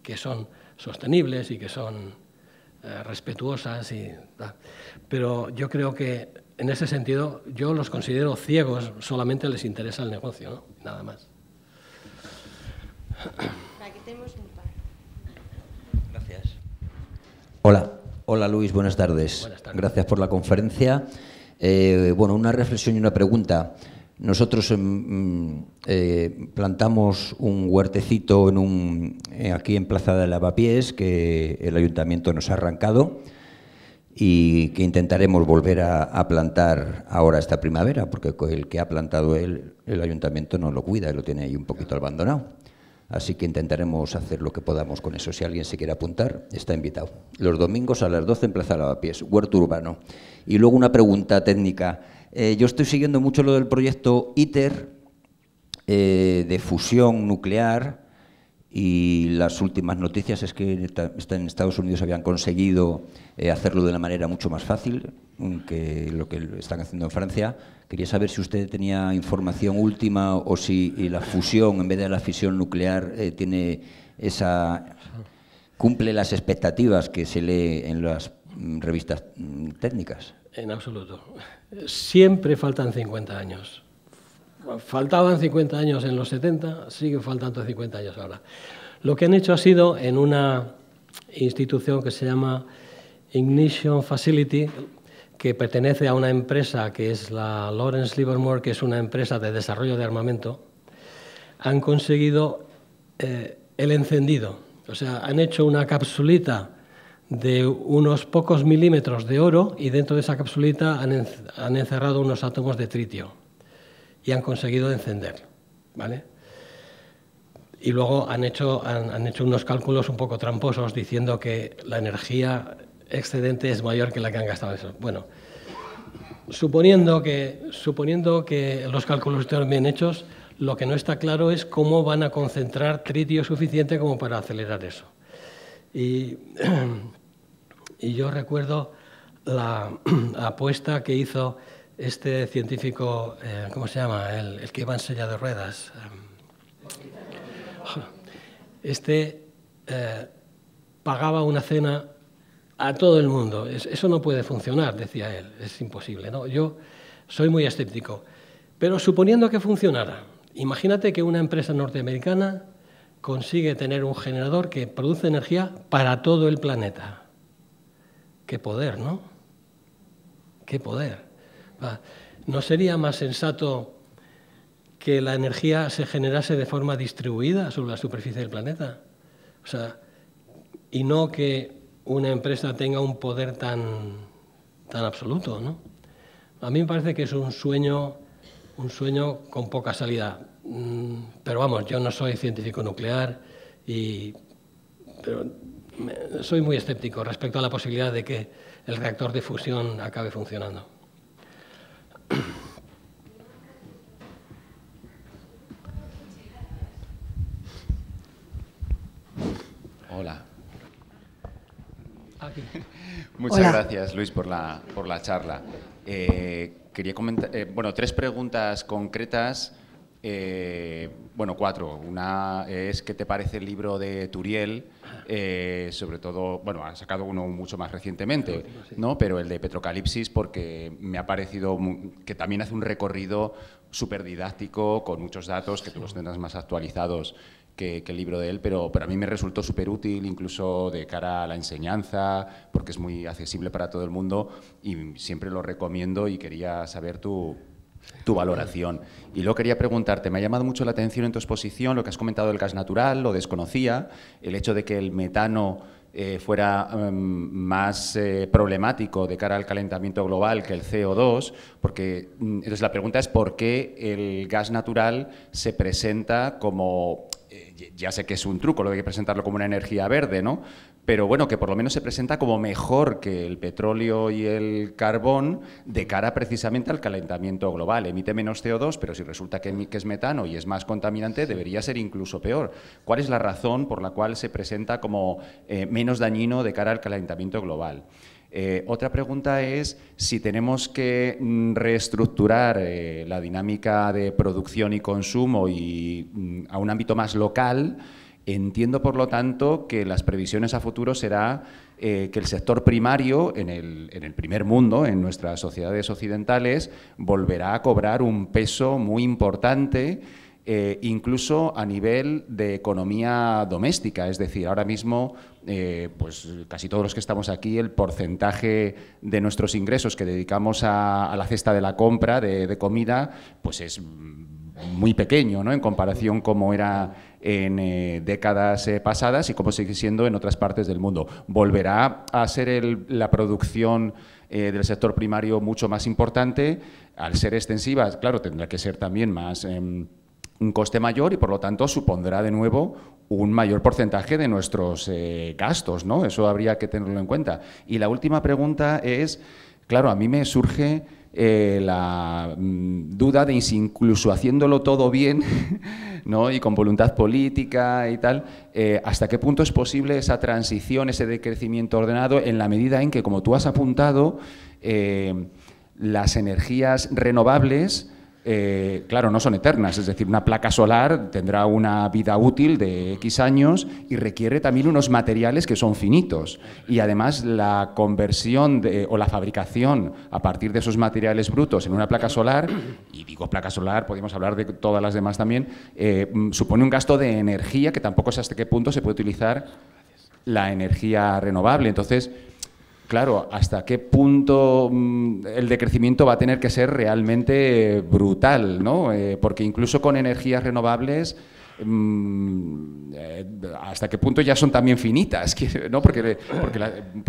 que son sostenibles y que son respetuosas. Pero yo creo que en ese sentido yo los considero ciegos, solamente les interesa el negocio, ¿no? Nada más. Aquí tenemos un par. Gracias. Hola Luis, buenas tardes. Buenas tardes. Gracias por la conferencia. Bueno, una reflexión y una pregunta. Nosotros plantamos un huertecito aquí en Plaza de Lavapiés que el Ayuntamiento nos ha arrancado y que intentaremos volver a plantar ahora esta primavera, porque el que ha plantado el Ayuntamiento no lo cuida y lo tiene ahí un poquito abandonado. Así que intentaremos hacer lo que podamos con eso. Si alguien se quiere apuntar, está invitado. Los domingos a las 12 en Plaza de Lavapiés, huerto urbano. Y luego una pregunta técnica. Yo estoy siguiendo mucho lo del proyecto ITER de fusión nuclear, y las últimas noticias es que en Estados Unidos habían conseguido hacerlo de una manera mucho más fácil que lo que están haciendo en Francia. Quería saber si usted tenía información última o si la fusión, en vez de la fisión nuclear, cumple las expectativas que se lee en las revistas técnicas. En absoluto. Siempre faltan 50 años. Faltaban 50 años en los 70, siguen faltando 50 años ahora. Lo que han hecho ha sido, en una institución que se llama Ignition Facility, que pertenece a una empresa que es la Lawrence Livermore, que es una empresa de desarrollo de armamento, han conseguido el encendido. O sea, han hecho una capsulita de unos pocos milímetros de oro y dentro de esa capsulita han encerrado unos átomos de tritio y han conseguido encender, ¿vale? Y luego han hecho unos cálculos un poco tramposos diciendo que la energía excedente es mayor que la que han gastado eso. Bueno, suponiendo que los cálculos estén bien hechos, lo que no está claro es cómo van a concentrar tritio suficiente como para acelerar eso. Y yo recuerdo la apuesta que hizo este científico, ¿cómo se llama? El que iba en silla de ruedas. Pagaba una cena a todo el mundo. Eso no puede funcionar, decía él, es imposible, ¿no? Yo soy muy escéptico. Pero suponiendo que funcionara, imagínate que una empresa norteamericana consigue tener un generador que produce energía para todo el planeta. ¡Qué poder!, ¿no? ¡Qué poder! ¿No sería más sensato que la energía se generase de forma distribuida sobre la superficie del planeta? O sea, y no que una empresa tenga un poder tan absoluto, ¿no? A mí me parece que es un sueño con poca salida. Pero vamos, yo no soy científico nuclear, pero soy muy escéptico respecto a la posibilidad de que el reactor de fusión acabe funcionando. Hola. Aquí. Muchas gracias, Luis, por la charla. Quería comentar, bueno, 3 preguntas concretas, bueno, 4. Una es, ¿qué te parece el libro de Turiel? Sobre todo, bueno, ha sacado uno mucho más recientemente, ¿no? Pero el de Petrocalipsis, porque me ha parecido que también hace un recorrido súper didáctico, con muchos datos, que tú los tendrás más actualizados que el libro de él, pero a mí me resultó súper útil, incluso de cara a la enseñanza, porque es muy accesible para todo el mundo y siempre lo recomiendo y quería saber tu valoración. Y luego quería preguntarte, me ha llamado mucho la atención en tu exposición lo que has comentado del gas natural, lo desconocía, el hecho de que el metano fuera más problemático de cara al calentamiento global que el CO2, porque entonces la pregunta es ¿por qué el gas natural se presenta como, ya sé que es un truco lo de presentarlo como una energía verde, ¿no? Pero bueno, que por lo menos se presenta como mejor que el petróleo y el carbón de cara precisamente al calentamiento global. Emite menos CO2, pero si resulta que es metano y es más contaminante, debería ser incluso peor. ¿Cuál es la razón por la cual se presenta como menos dañino de cara al calentamiento global? Otra pregunta es si tenemos que reestructurar la dinámica de producción y consumo y a un ámbito más local. Entiendo, por lo tanto, que las previsiones a futuro será que el sector primario en el primer mundo, en nuestras sociedades occidentales, volverá a cobrar un peso muy importante, incluso a nivel de economía doméstica. Es decir, ahora mismo, pues casi todos los que estamos aquí, el porcentaje de nuestros ingresos que dedicamos a la cesta de la compra de comida, pues es muy pequeño, ¿no?, en comparación como era en décadas pasadas y como sigue siendo en otras partes del mundo. ¿Volverá a ser la producción del sector primario mucho más importante? Al ser extensiva, claro, tendrá que ser también más un coste mayor y, por lo tanto, supondrá de nuevo un mayor porcentaje de nuestros gastos, ¿no? Eso habría que tenerlo en cuenta. Y la última pregunta es, claro, a mí me surge la duda de si incluso haciéndolo todo bien, ¿no?, y con voluntad política y tal, hasta qué punto es posible esa transición, ese decrecimiento ordenado, en la medida en que, como tú has apuntado, las energías renovables, claro, no son eternas, es decir, una placa solar tendrá una vida útil de X años y requiere también unos materiales que son finitos. Y además la conversión o la fabricación a partir de esos materiales brutos en una placa solar, y digo placa solar, podemos hablar de todas las demás también, supone un gasto de energía que tampoco sé hasta qué punto se puede utilizar la energía renovable. Entonces, claro, ¿hasta qué punto el decrecimiento va a tener que ser realmente brutal, ¿no? Porque incluso con energías renovables, ¿hasta qué punto ya son también finitas? ¿No? Porque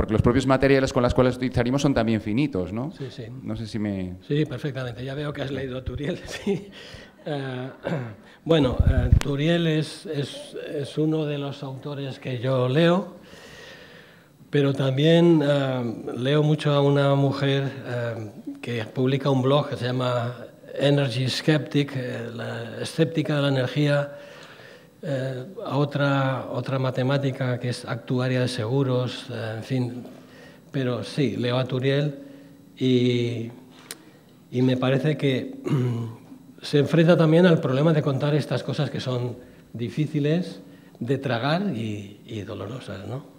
los propios materiales con los cuales utilizaríamos son también finitos, ¿no? Sí, sí. No sé si me... Sí, perfectamente. Ya veo que has leído Turiel. Sí. Bueno, Turiel es uno de los autores que yo leo, pero también leo mucho a una mujer que publica un blog que se llama Energy Skeptic, la escéptica de la energía, a otra matemática que es actuaria de seguros, en fin. Pero sí, leo a Turiel y me parece que se enfrenta también al problema de contar estas cosas que son difíciles de tragar y dolorosas, ¿no?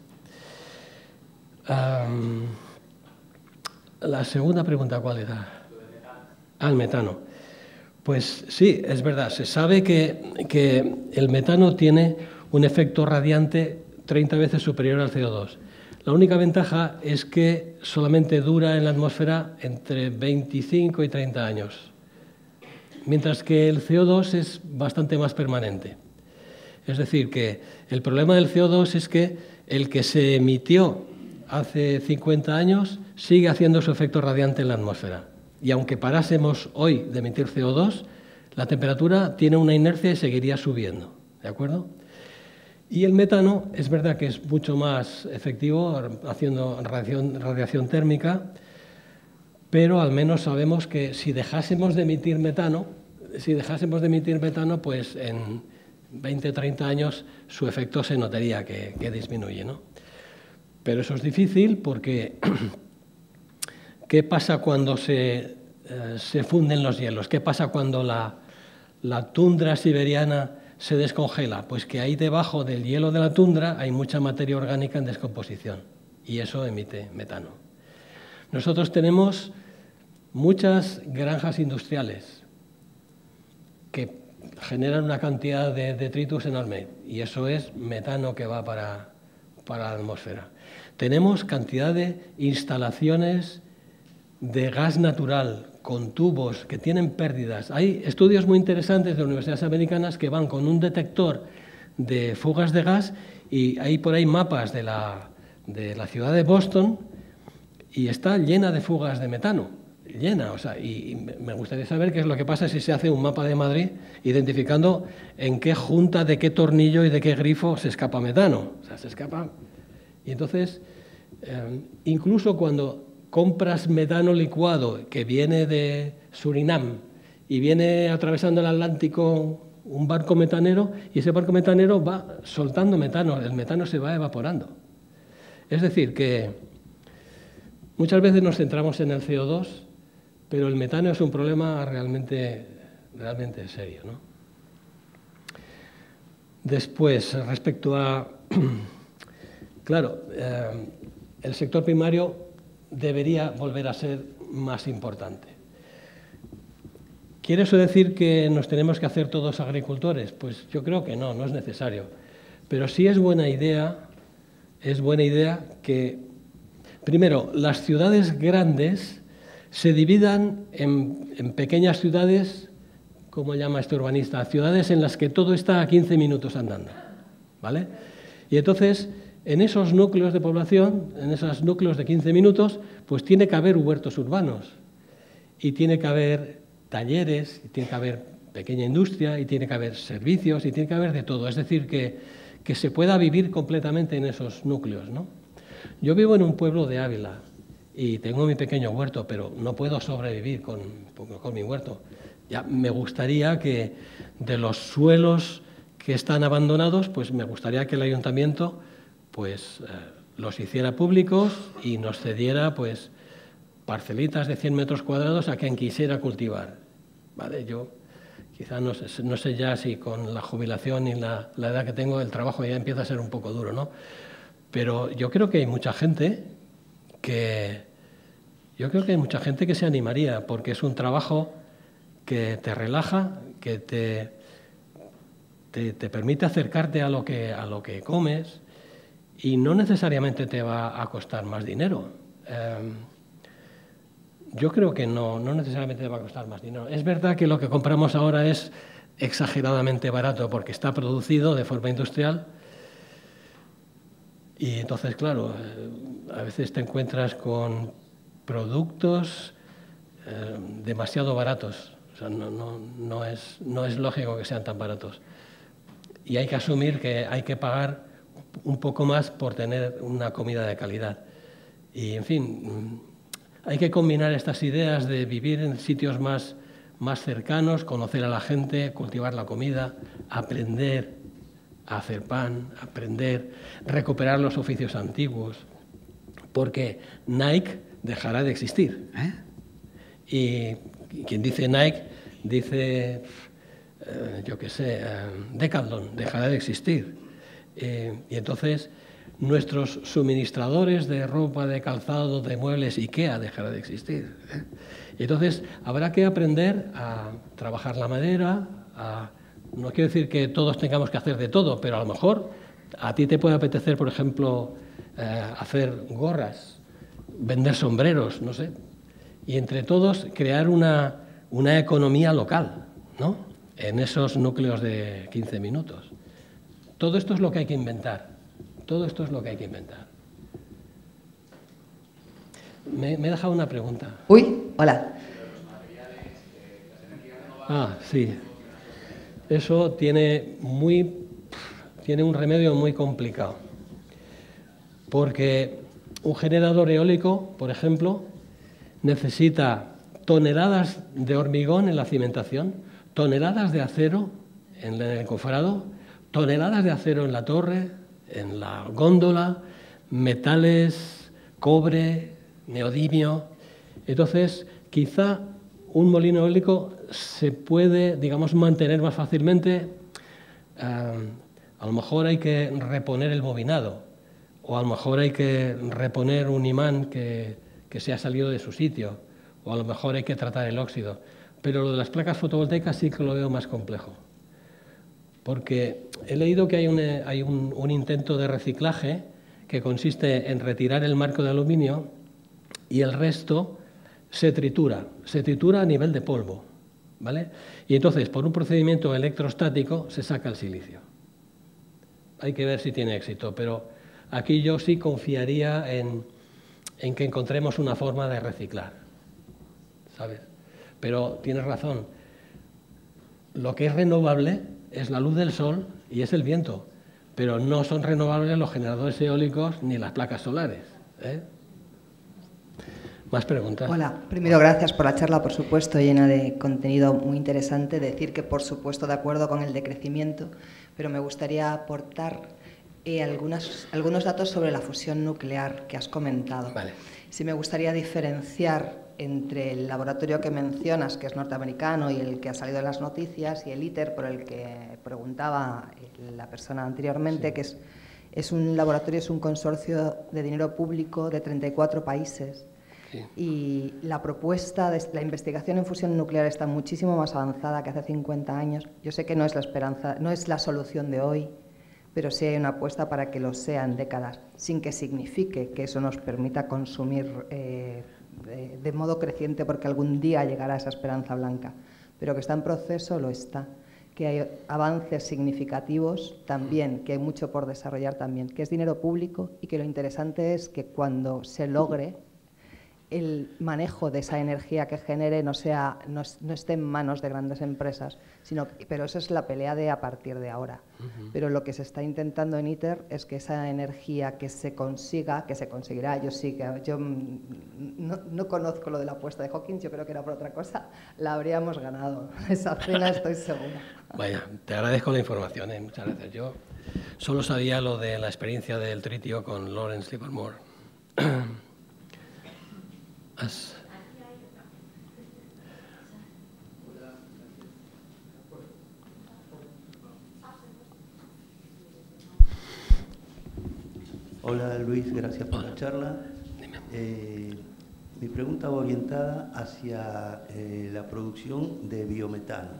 La segunda pregunta, ¿cuál era? El metano. Pues sí, es verdad. Se sabe que el metano tiene un efecto radiante 30 veces superior al CO2. La única ventaja es que solamente dura en la atmósfera entre 25 y 30 años, mientras que el CO2 es bastante más permanente. Es decir, que el problema del CO2 es que el que se emitió hace 50 años sigue haciendo su efecto radiante en la atmósfera. Y aunque parásemos hoy de emitir CO2, la temperatura tiene una inercia y seguiría subiendo. ¿De acuerdo? Y el metano es verdad que es mucho más efectivo haciendo radiación térmica, pero al menos sabemos que si dejásemos de emitir metano, pues en 20 o 30 años su efecto se notaría que disminuye, ¿no? Pero eso es difícil porque ¿qué pasa cuando se funden los hielos? ¿Qué pasa cuando la tundra siberiana se descongela? Pues que ahí debajo del hielo de la tundra hay mucha materia orgánica en descomposición y eso emite metano. Nosotros tenemos muchas granjas industriales que generan una cantidad de detritus enorme y eso es metano que va para la atmósfera. Tenemos cantidad de instalaciones de gas natural con tubos que tienen pérdidas. Hay estudios muy interesantes de universidades americanas que van con un detector de fugas de gas y hay por ahí mapas de la ciudad de Boston y está llena de fugas de metano. Llena, o sea, y me gustaría saber qué es lo que pasa si se hace un mapa de Madrid identificando en qué junta, de qué tornillo y de qué grifo se escapa metano. O sea, se escapa. Y entonces, incluso cuando compras metano licuado que viene de Surinam y viene atravesando el Atlántico un barco metanero y ese barco metanero va soltando metano, el metano se va evaporando. Es decir, que muchas veces nos centramos en el CO2, pero el metano es un problema realmente serio, ¿no? Después, respecto a... Claro, el sector primario debería volver a ser más importante. ¿Quiere eso decir que nos tenemos que hacer todos agricultores? Pues yo creo que no es necesario. Pero sí es buena idea que, primero, las ciudades grandes se dividan en pequeñas ciudades, ¿cómo llama este urbanista? Ciudades en las que todo está a 15 minutos andando, ¿vale? Y entonces, en esos núcleos de población, en esos núcleos de 15 minutos, pues tiene que haber huertos urbanos y tiene que haber talleres, y tiene que haber pequeña industria y tiene que haber servicios y tiene que haber de todo. Es decir, que se pueda vivir completamente en esos núcleos, ¿no? Yo vivo en un pueblo de Ávila y tengo mi pequeño huerto, pero no puedo sobrevivir con mi huerto. Ya me gustaría que de los suelos que están abandonados, pues me gustaría que el ayuntamiento pues los hiciera públicos y nos cediera pues parcelitas de 100 metros cuadrados a quien quisiera cultivar. ¿Vale? Yo quizá no sé ya si con la jubilación y la edad que tengo el trabajo ya empieza a ser un poco duro, ¿no? Pero yo creo que hay mucha gente que se animaría porque es un trabajo que te relaja, que te permite acercarte a lo que comes y no necesariamente te va a costar más dinero. Yo creo que no necesariamente va a costar más dinero. Es verdad que lo que compramos ahora es exageradamente barato porque está producido de forma industrial y entonces, claro, a veces te encuentras con productos demasiado baratos. O sea, no es lógico que sean tan baratos. Y hay que asumir que hay que pagar un poco más por tener una comida de calidad. Y, en fin, hay que combinar estas ideas de vivir en sitios más cercanos, conocer a la gente, cultivar la comida, aprender a hacer pan, recuperar los oficios antiguos, porque Nike dejará de existir. Y quien dice Nike dice, yo qué sé, Decathlon dejará de existir. Y entonces nuestros suministradores de ropa, de calzado, de muebles, IKEA dejará de existir. Y entonces habrá que aprender a trabajar la madera, no quiero decir que todos tengamos que hacer de todo, pero a lo mejor a ti te puede apetecer, por ejemplo, hacer gorras, vender sombreros, no sé. Y entre todos crear una economía local, ¿no? En esos núcleos de 15 minutos. Todo esto es lo que hay que inventar. Todo esto es lo que hay que inventar. Me he dejado una pregunta. Uy, hola. Sí. Eso tiene un remedio muy complicado. Porque un generador eólico, por ejemplo, necesita toneladas de hormigón en la cimentación, toneladas de acero en el encofrado, toneladas de acero en la torre, en la góndola, metales, cobre, neodimio. Entonces, quizá un molino eólico se puede, digamos, mantener más fácilmente. A lo mejor hay que reponer el bobinado, o a lo mejor hay que reponer un imán que se ha salido de su sitio, o a lo mejor hay que tratar el óxido. Pero lo de las placas fotovoltaicas sí que lo veo más complejo. Porque he leído que hay un intento de reciclaje que consiste en retirar el marco de aluminio y el resto se tritura a nivel de polvo, ¿vale? Y entonces, por un procedimiento electrostático, se saca el silicio. Hay que ver si tiene éxito, pero aquí yo sí confiaría en que encontremos una forma de reciclar, ¿sabes? Pero tienes razón, lo que es renovable es la luz del sol y es el viento, pero no son renovables los generadores eólicos ni las placas solares, ¿eh? ¿Más preguntas? Hola, primero gracias por la charla, por supuesto, llena de contenido muy interesante. Decir que, por supuesto, de acuerdo con el decrecimiento, pero me gustaría aportar algunos datos sobre la fusión nuclear que has comentado. Vale. Sí me gustaría diferenciar entre el laboratorio que mencionas, que es norteamericano y el que ha salido en las noticias, y el ITER, por el que preguntaba la persona anteriormente, sí, que es un laboratorio, es un consorcio de dinero público de 34 países. Sí. Y la propuesta de la investigación en fusión nuclear está muchísimo más avanzada que hace 50 años. Yo sé que no es la esperanza, no es la solución de hoy, pero sí hay una apuesta para que lo sea en décadas, sin que signifique que eso nos permita consumir de modo creciente, porque algún día llegará esa esperanza blanca. Pero que está en proceso, lo está. Que hay avances significativos también, que hay mucho por desarrollar también, que es dinero público y que lo interesante es que cuando se logre, el manejo de esa energía que genere no esté en manos de grandes empresas, pero esa es la pelea de a partir de ahora. Pero lo que se está intentando en ITER es que esa energía que se conseguirá, yo no conozco lo de la apuesta de Hawking, yo creo que era por otra cosa, la habríamos ganado. Esa cena estoy segura. Vaya, te agradezco la información, muchas gracias. Yo solo sabía lo de la experiencia del tritio con Lawrence Livermore. Hola Luis, gracias por la charla. Mi pregunta va orientada hacia la producción de biometano.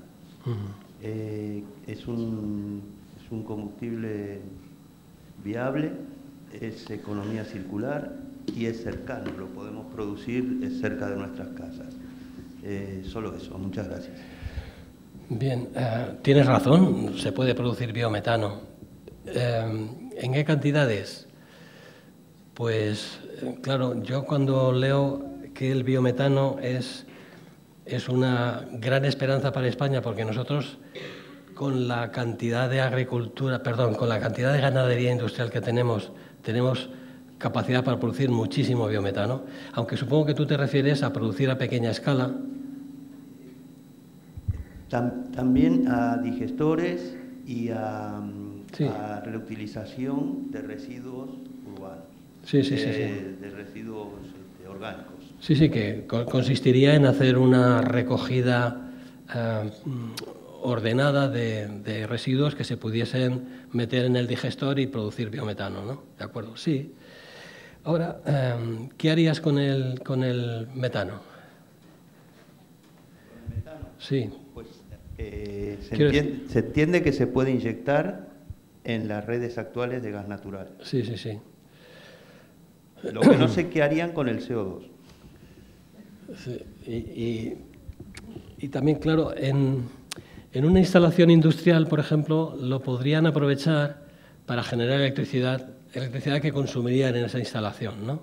Es un combustible viable, es economía circular y es cercano, lo podemos producir cerca de nuestras casas. Solo eso, muchas gracias. Bien, tienes razón, se puede producir biometano. ¿En qué cantidades? Pues, claro, yo cuando leo que el biometano es una gran esperanza para España, porque nosotros, con la cantidad de con la cantidad de ganadería industrial que tenemos capacidad para producir muchísimo biometano, aunque supongo que tú te refieres a producir a pequeña escala. También a digestores y a reutilización de residuos urbanos, de residuos orgánicos. Sí, que consistiría en hacer una recogida ordenada de residuos que se pudiesen meter en el digestor y producir biometano, ¿no? ¿De acuerdo? Sí. Ahora, ¿qué harías con el metano? ¿Con el metano? Sí. Pues se entiende que se puede inyectar en las redes actuales de gas natural. Sí. Lo que no sé qué harían con el CO2. Sí, y también, claro, en una instalación industrial, por ejemplo, lo podrían aprovechar para generar electricidad que consumirían en esa instalación, ¿no?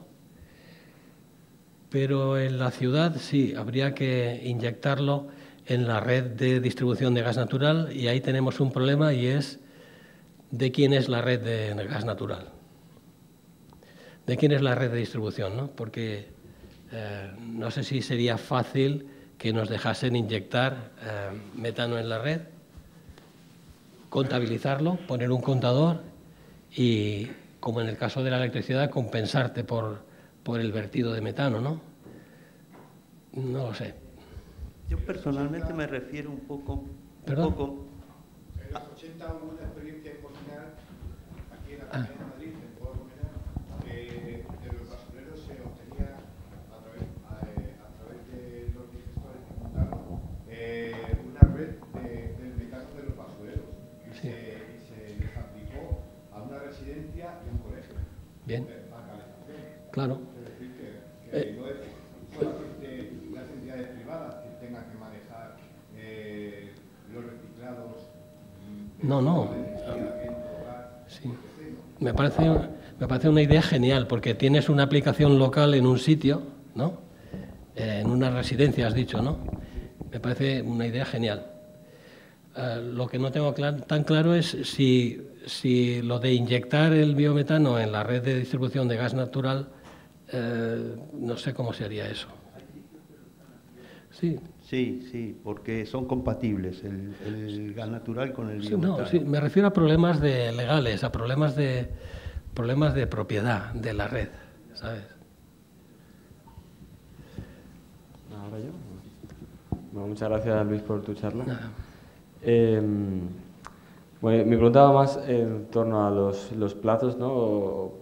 Pero en la ciudad sí, habría que inyectarlo en la red de distribución de gas natural, y ahí tenemos un problema, y es de quién es la red de gas natural. ¿De quién es la red de distribución, no? Porque no sé si sería fácil que nos dejasen inyectar metano en la red, contabilizarlo, poner un contador y, como en el caso de la electricidad, compensarte por el vertido de metano, ¿no? No lo sé. Yo personalmente me refiero un poco... ¿Perdón? En los 80 hubo una experiencia en Cocinar, aquí en la Comunidad de Madrid, en Pueblo Comunidad, que de los basureros se obtenía a través de los digestores que montaron una red del metano de los basureros y se les aplicó a una residencia y a un colegio. Bien. Para calefacción. Claro. Es decir, que no es solamente las entidades privadas que tengan que manejar los reciclados. No. Sí. Me parece una idea genial, porque tienes una aplicación local en un sitio, ¿no? En una residencia, has dicho, ¿no? Me parece una idea genial. Lo que no tengo tan claro es si lo de inyectar el biometano en la red de distribución de gas natural, no sé cómo se haría eso. Sí. Sí, porque son compatibles el gas natural con el biometano. Sí, me refiero a problemas legales, a problemas de propiedad de la red, ¿sabes? ¿Ahora yo? Bueno, muchas gracias, Luis, por tu charla. Nada. Bueno, me preguntaba más en torno a los plazos, ¿no?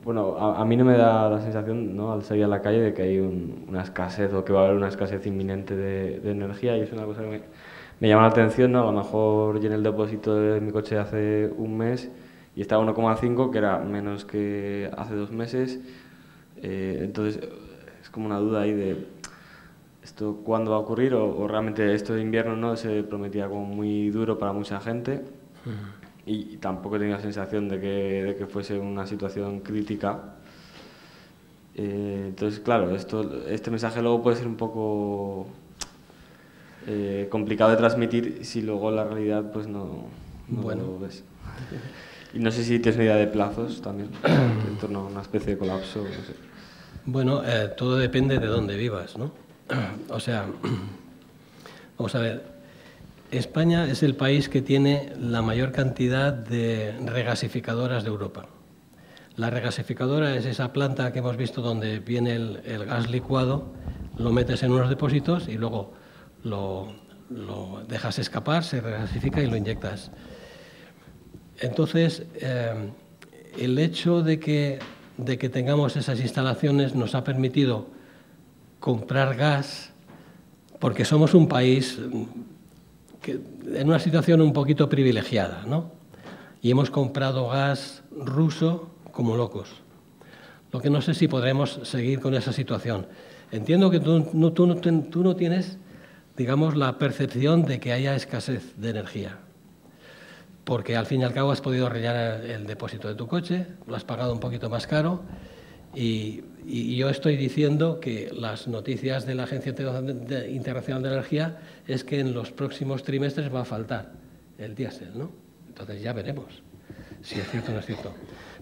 Bueno, a mí no me da la sensación, ¿no?, al salir a la calle, de que hay una escasez, o que va a haber una escasez inminente de energía, y es una cosa que me llama la atención, ¿no? A lo mejor llené el depósito de mi coche hace un mes y estaba 1,5, que era menos que hace 2 meses. Entonces, es como una duda ahí de esto cuándo va a ocurrir, o realmente esto de invierno, ¿no?, se prometía como muy duro para mucha gente. Y tampoco tenía la sensación de que fuese una situación crítica. Entonces, claro, este mensaje luego puede ser un poco complicado de transmitir si luego la realidad pues no lo ves. Y no sé si tienes una idea de plazos también en torno a una especie de colapso. No sé. Bueno, todo depende de dónde vivas, ¿no? O sea, vamos a ver. España es el país que tiene la mayor cantidad de regasificadoras de Europa. La regasificadora es esa planta que hemos visto donde viene el gas licuado, lo metes en unos depósitos y luego lo dejas escapar, se regasifica y lo inyectas. Entonces, el hecho de que tengamos esas instalaciones nos ha permitido comprar gas, porque somos un país en una situación un poquito privilegiada, ¿no? Y hemos comprado gas ruso como locos. Lo que no sé si podremos seguir con esa situación. Entiendo que tú no tienes, digamos, la percepción de que haya escasez de energía, porque al fin y al cabo has podido rellenar el depósito de tu coche, lo has pagado un poquito más caro, y yo estoy diciendo que las noticias de la Agencia Internacional de Energía es que en los próximos trimestres va a faltar el diésel, ¿no? Entonces ya veremos si es cierto o no es cierto.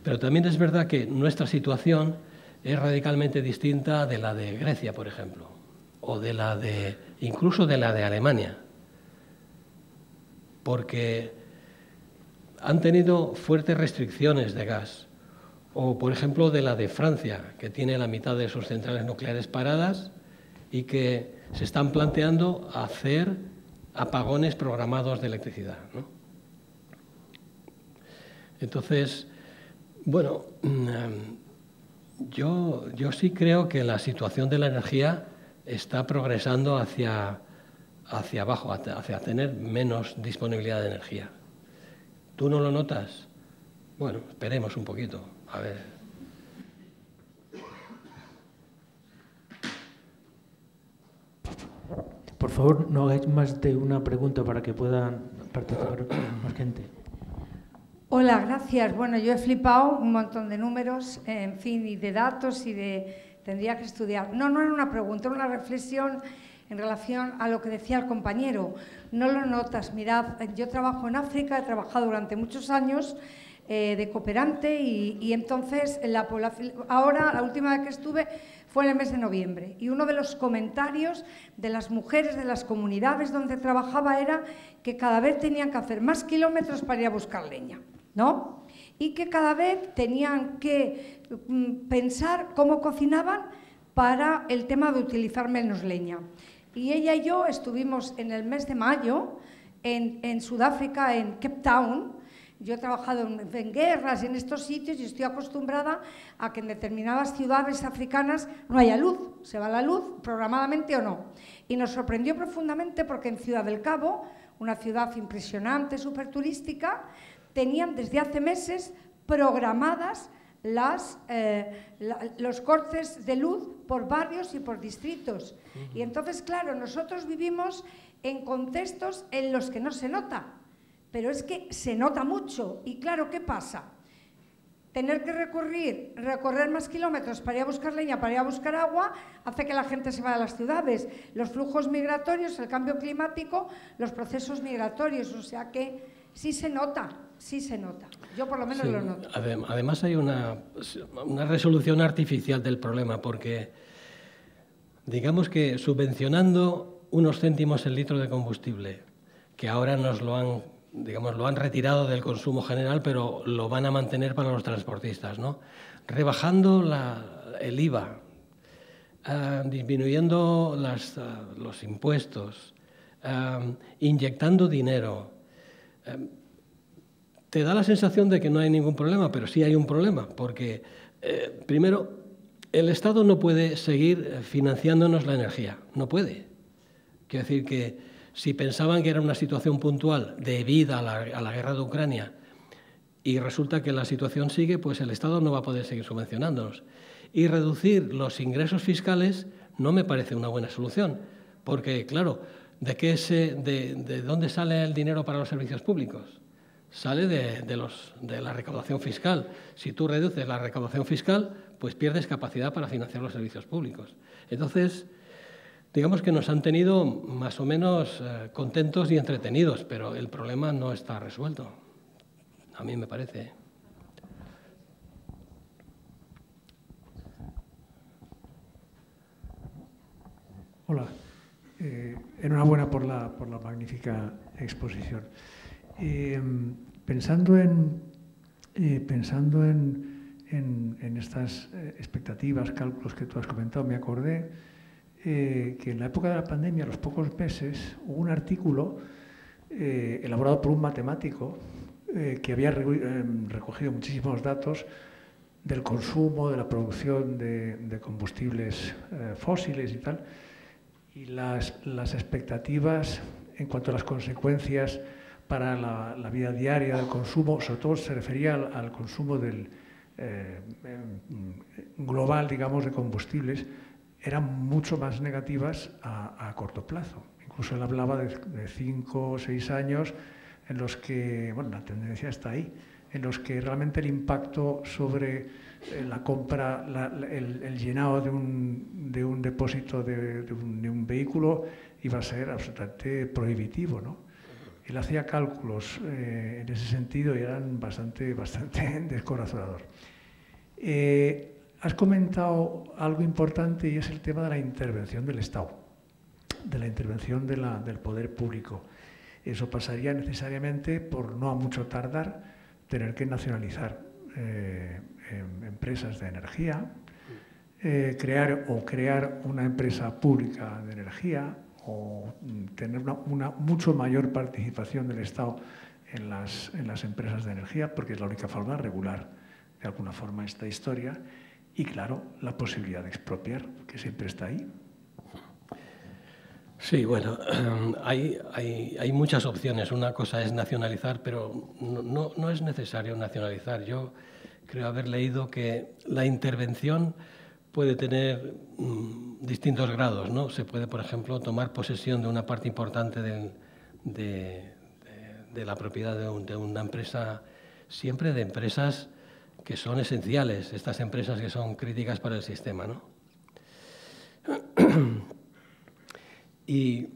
Pero también es verdad que nuestra situación es radicalmente distinta de la de Grecia, por ejemplo, o de la de, incluso de la de Alemania, porque han tenido fuertes restricciones de gas, o por ejemplo de la de Francia, que tiene la mitad de sus centrales nucleares paradas y que se están planteando hacer apagones programados de electricidad, ¿no? Entonces, bueno, yo sí creo que la situación de la energía está progresando hacia abajo, hacia tener menos disponibilidad de energía. ¿Tú no lo notas? Bueno, esperemos un poquito, a ver. Por favor, no hagáis más de una pregunta para que puedan participar más gente. Hola, gracias. Bueno, yo he flipado un montón de números, en fin, y de datos y de... Tendría que estudiar. No era una pregunta, era una reflexión en relación a lo que decía el compañero. No lo notas. Mirad, yo trabajo en África, he trabajado durante muchos años de cooperante y entonces la población... Ahora, la última vez que estuve fue en el mes de noviembre y uno de los comentarios de las mujeres de las comunidades donde trabajaba era que cada vez tenían que hacer más kilómetros para ir a buscar leña, ¿no? Y que cada vez tenían que pensar cómo cocinaban para el tema de utilizar menos leña. Y ella y yo estuvimos en el mes de mayo en Sudáfrica, en Cape Town. Yo he trabajado en guerras y en estos sitios y estoy acostumbrada a que en determinadas ciudades africanas no haya luz, se va la luz programadamente o no. Y nos sorprendió profundamente porque en Ciudad del Cabo, una ciudad impresionante, súper turística, tenían desde hace meses programadas los cortes de luz por barrios y por distritos. Y entonces, claro, nosotros vivimos en contextos en los que no se nota, pero es que se nota mucho. Y claro, ¿qué pasa? Tener que recorrer más kilómetros para ir a buscar leña, para ir a buscar agua, hace que la gente se vaya a las ciudades. Los flujos migratorios, el cambio climático, los procesos migratorios, o sea que sí se nota, sí se nota. Yo por lo menos lo noto. Además hay una resolución artificial del problema, porque digamos que subvencionando unos céntimos el litro de combustible, que ahora nos lo han retirado del consumo general, pero lo van a mantener para los transportistas, ¿no? Rebajando el IVA, disminuyendo los impuestos, inyectando dinero. Te da la sensación de que no hay ningún problema, pero sí hay un problema, porque, primero, el Estado no puede seguir financiándonos la energía, no puede. Quiero decir que si pensaban que era una situación puntual debida a la guerra de Ucrania y resulta que la situación sigue, pues el Estado no va a poder seguir subvencionándonos. Y reducir los ingresos fiscales no me parece una buena solución, porque, claro, ¿de dónde sale el dinero para los servicios públicos? Sale de la recaudación fiscal. Si tú reduces la recaudación fiscal, pues pierdes capacidad para financiar los servicios públicos. Entonces, digamos que nos han tenido más o menos contentos y entretenidos, pero el problema no está resuelto, a mí me parece. Hola, enhorabuena por la magnífica exposición. Pensando en estas expectativas, cálculos que tú has comentado, me acordé que en la época de la pandemia, a los pocos meses, hubo un artículo elaborado por un matemático que había recogido muchísimos datos del consumo, de la producción de combustibles fósiles y tal, y las expectativas en cuanto a las consecuencias para la vida diaria del consumo, sobre todo se refería al consumo del global, digamos, de combustibles eran mucho más negativas a corto plazo. Incluso él hablaba de 5 o 6 años en los que, bueno, la tendencia está ahí, en los que realmente el impacto sobre la compra, el llenado de un depósito de un vehículo iba a ser absolutamente prohibitivo, ¿no? Él hacía cálculos en ese sentido y eran bastante descorazonador. Has comentado algo importante y es el tema de la intervención del Estado, de la intervención del poder público. Eso pasaría necesariamente por, no a mucho tardar, tener que nacionalizar empresas de energía, crear una empresa pública de energía, o tener una mucho mayor participación del Estado en las empresas de energía, porque es la única forma de regular de alguna forma esta historia, y claro, la posibilidad de expropiar, que siempre está ahí. Sí, bueno, hay muchas opciones. Una cosa es nacionalizar, pero no es necesario nacionalizar. Yo creo haber leído que la intervención puede tener distintos grados, ¿no? Se puede, por ejemplo, tomar posesión de una parte importante de la propiedad de una empresa, siempre de empresas que son esenciales, estas empresas que son críticas para el sistema, ¿no? Y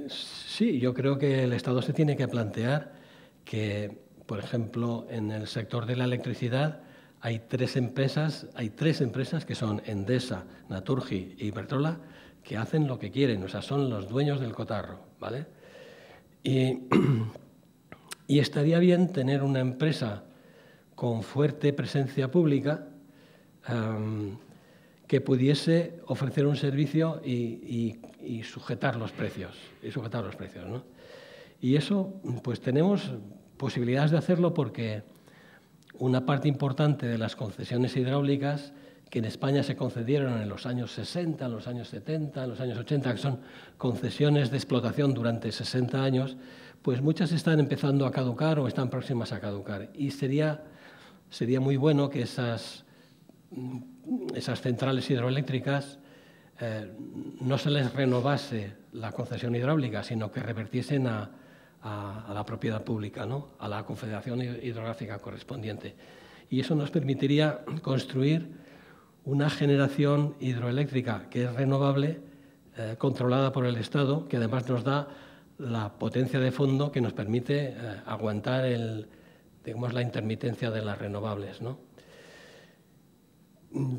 sí, yo creo que el Estado se tiene que plantear que, por ejemplo, en el sector de la electricidad hay tres empresas que son Endesa, Naturgy y Iberdrola, que hacen lo que quieren, o sea, son los dueños del cotarro, ¿vale? Y estaría bien tener una empresa con fuerte presencia pública que pudiese ofrecer un servicio y sujetar los precios, ¿no? Y eso, pues tenemos posibilidades de hacerlo porque una parte importante de las concesiones hidráulicas que en España se concedieron en los años 60, en los años 70, en los años 80, que son concesiones de explotación durante 60 años, pues muchas están empezando a caducar o están próximas a caducar. Y sería muy bueno que esas centrales hidroeléctricas no se les renovase la concesión hidráulica, sino que revertiesen a la propiedad pública, ¿no? A la Confederación Hidrográfica correspondiente. Y eso nos permitiría construir una generación hidroeléctrica que es renovable, controlada por el Estado, que además nos da la potencia de fondo que nos permite aguantar la intermitencia de las renovables, ¿no?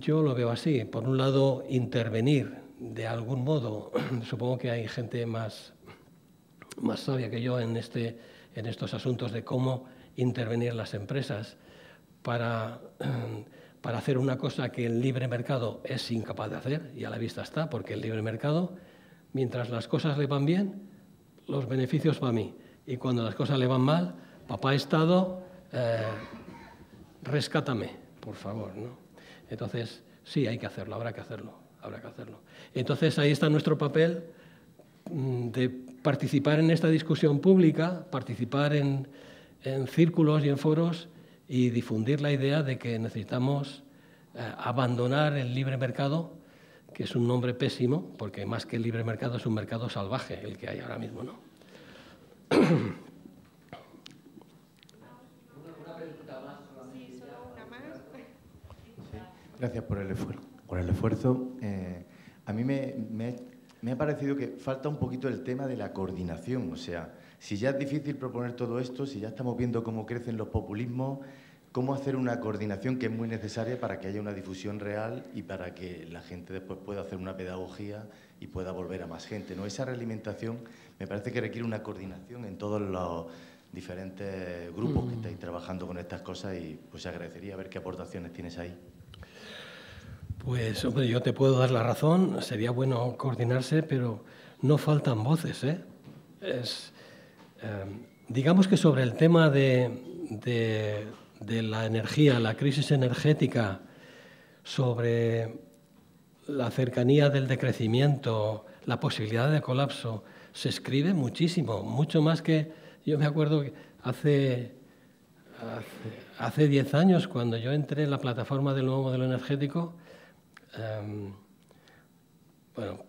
Yo lo veo así. Por un lado, intervenir de algún modo. Supongo que hay gente más sabia que yo en estos asuntos de cómo intervenir las empresas para hacer una cosa que el libre mercado es incapaz de hacer, y a la vista está, porque el libre mercado, mientras las cosas le van bien, los beneficios para mí. Y cuando las cosas le van mal, papá Estado, rescátame, por favor, ¿no? Entonces, sí, hay que hacerlo, habrá que hacerlo. Entonces, ahí está nuestro papel de participar en esta discusión pública, participar en círculos y en foros y difundir la idea de que necesitamos abandonar el libre mercado, que es un nombre pésimo, porque más que el libre mercado es un mercado salvaje el que hay ahora mismo, ¿no? Gracias por el esfuerzo. A mí me ha parecido que falta un poquito el tema de la coordinación. O sea, si ya es difícil proponer todo esto, si ya estamos viendo cómo crecen los populismos, cómo hacer una coordinación que es muy necesaria para que haya una difusión real y para que la gente después pueda hacer una pedagogía y pueda volver a más gente, ¿no? Esa realimentación me parece que requiere una coordinación en todos los diferentes grupos que estáis trabajando con estas cosas y pues agradecería ver qué aportaciones tienes ahí. Pues, hombre, yo te puedo dar la razón, sería bueno coordinarse, pero no faltan voces, ¿eh? Digamos que sobre el tema de la energía, la crisis energética, sobre la cercanía del decrecimiento, la posibilidad de colapso, se escribe muchísimo, mucho más que... Yo me acuerdo que hace Hace 10 años, cuando yo entré en la plataforma del nuevo modelo energético, bueno,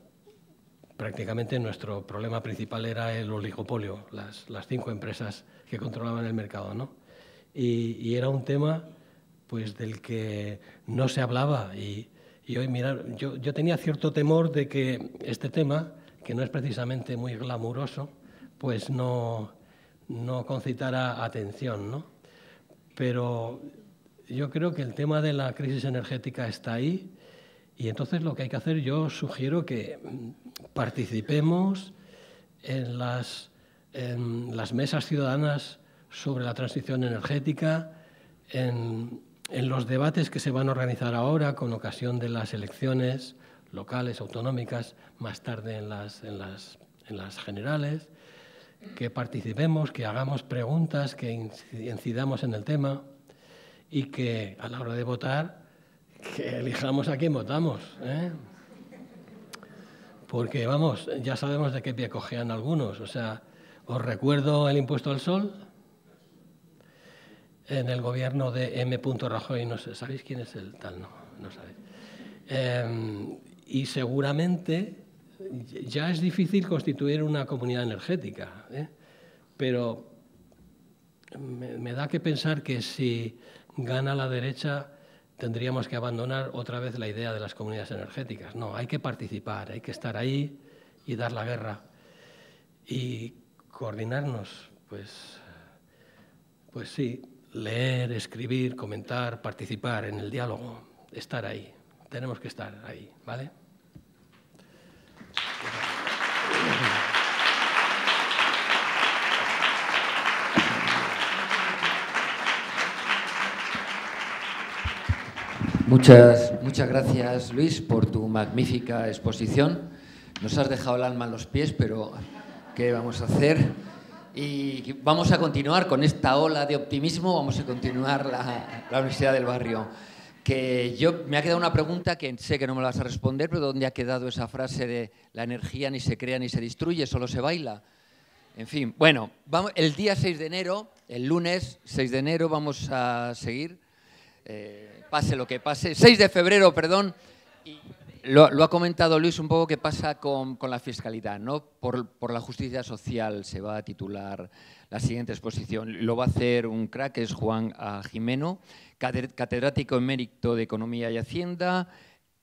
prácticamente nuestro problema principal era el oligopolio, las 5 empresas que controlaban el mercado, ¿no? Y era un tema pues, del que no se hablaba. Y hoy, mirad, yo tenía cierto temor de que este tema, que no es precisamente muy glamuroso, pues no concitara atención, ¿no? Pero yo creo que el tema de la crisis energética está ahí y entonces lo que hay que hacer, yo sugiero que participemos en las mesas ciudadanas sobre la transición energética, en los debates que se van a organizar ahora con ocasión de las elecciones locales, autonómicas, más tarde en las generales, que participemos, que hagamos preguntas, que incidamos en el tema y que a la hora de votar, que elijamos a quién votamos, ¿eh? Porque, vamos, ya sabemos de qué pie cojean algunos. O sea, os recuerdo el impuesto al sol en el gobierno de M. Rajoy, no sé, ¿sabéis quién es el tal? No sabéis. Y seguramente ya es difícil constituir una comunidad energética, ¿eh? Pero me da que pensar que si gana la derecha tendríamos que abandonar otra vez la idea de las comunidades energéticas. No, hay que participar, hay que estar ahí y dar la guerra. Y coordinarnos, pues sí, leer, escribir, comentar, participar en el diálogo, estar ahí. Tenemos que estar ahí, ¿vale? Muchas gracias, Luis, por tu magnífica exposición. Nos has dejado el alma en los pies, pero ¿qué vamos a hacer? Y vamos a continuar con esta ola de optimismo, vamos a continuar la Universidad del Barrio. Que me ha quedado una pregunta que sé que no me la vas a responder, pero ¿dónde ha quedado esa frase de la energía ni se crea ni se destruye, solo se baila? En fin, bueno, el día 6 de enero, el lunes 6 de enero, vamos a seguir, pase lo que pase, 6 de febrero, perdón, y lo ha comentado Luis un poco qué pasa con la fiscalidad, ¿no? Por la justicia social se va a titular la siguiente exposición. Lo va a hacer un crack, que es Juan Jimeno, catedrático emérito de Economía y Hacienda,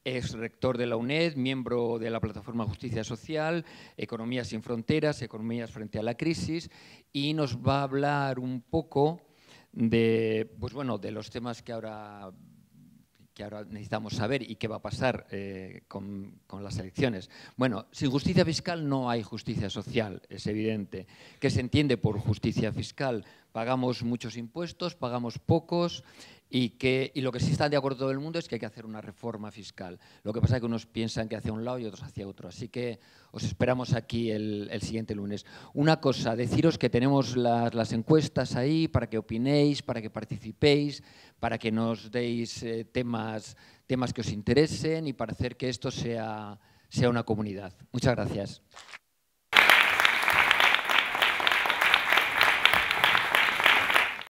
ex rector de la UNED, miembro de la plataforma Justicia Social, Economía sin Fronteras, Economías frente a la crisis, y nos va a hablar un poco de, pues bueno, de los temas que ahora necesitamos saber y qué va a pasar con las elecciones. Bueno, sin justicia fiscal no hay justicia social, es evidente. ¿Qué se entiende por justicia fiscal? Pagamos muchos impuestos, pagamos pocos y lo que sí está de acuerdo todo el mundo es que hay que hacer una reforma fiscal. Lo que pasa es que unos piensan que hacia un lado y otros hacia otro. Así que os esperamos aquí el siguiente lunes. Una cosa, deciros que tenemos las encuestas ahí para que opinéis, para que participéis, para que nos deis temas que os interesen y para hacer que esto sea una comunidad. Muchas gracias.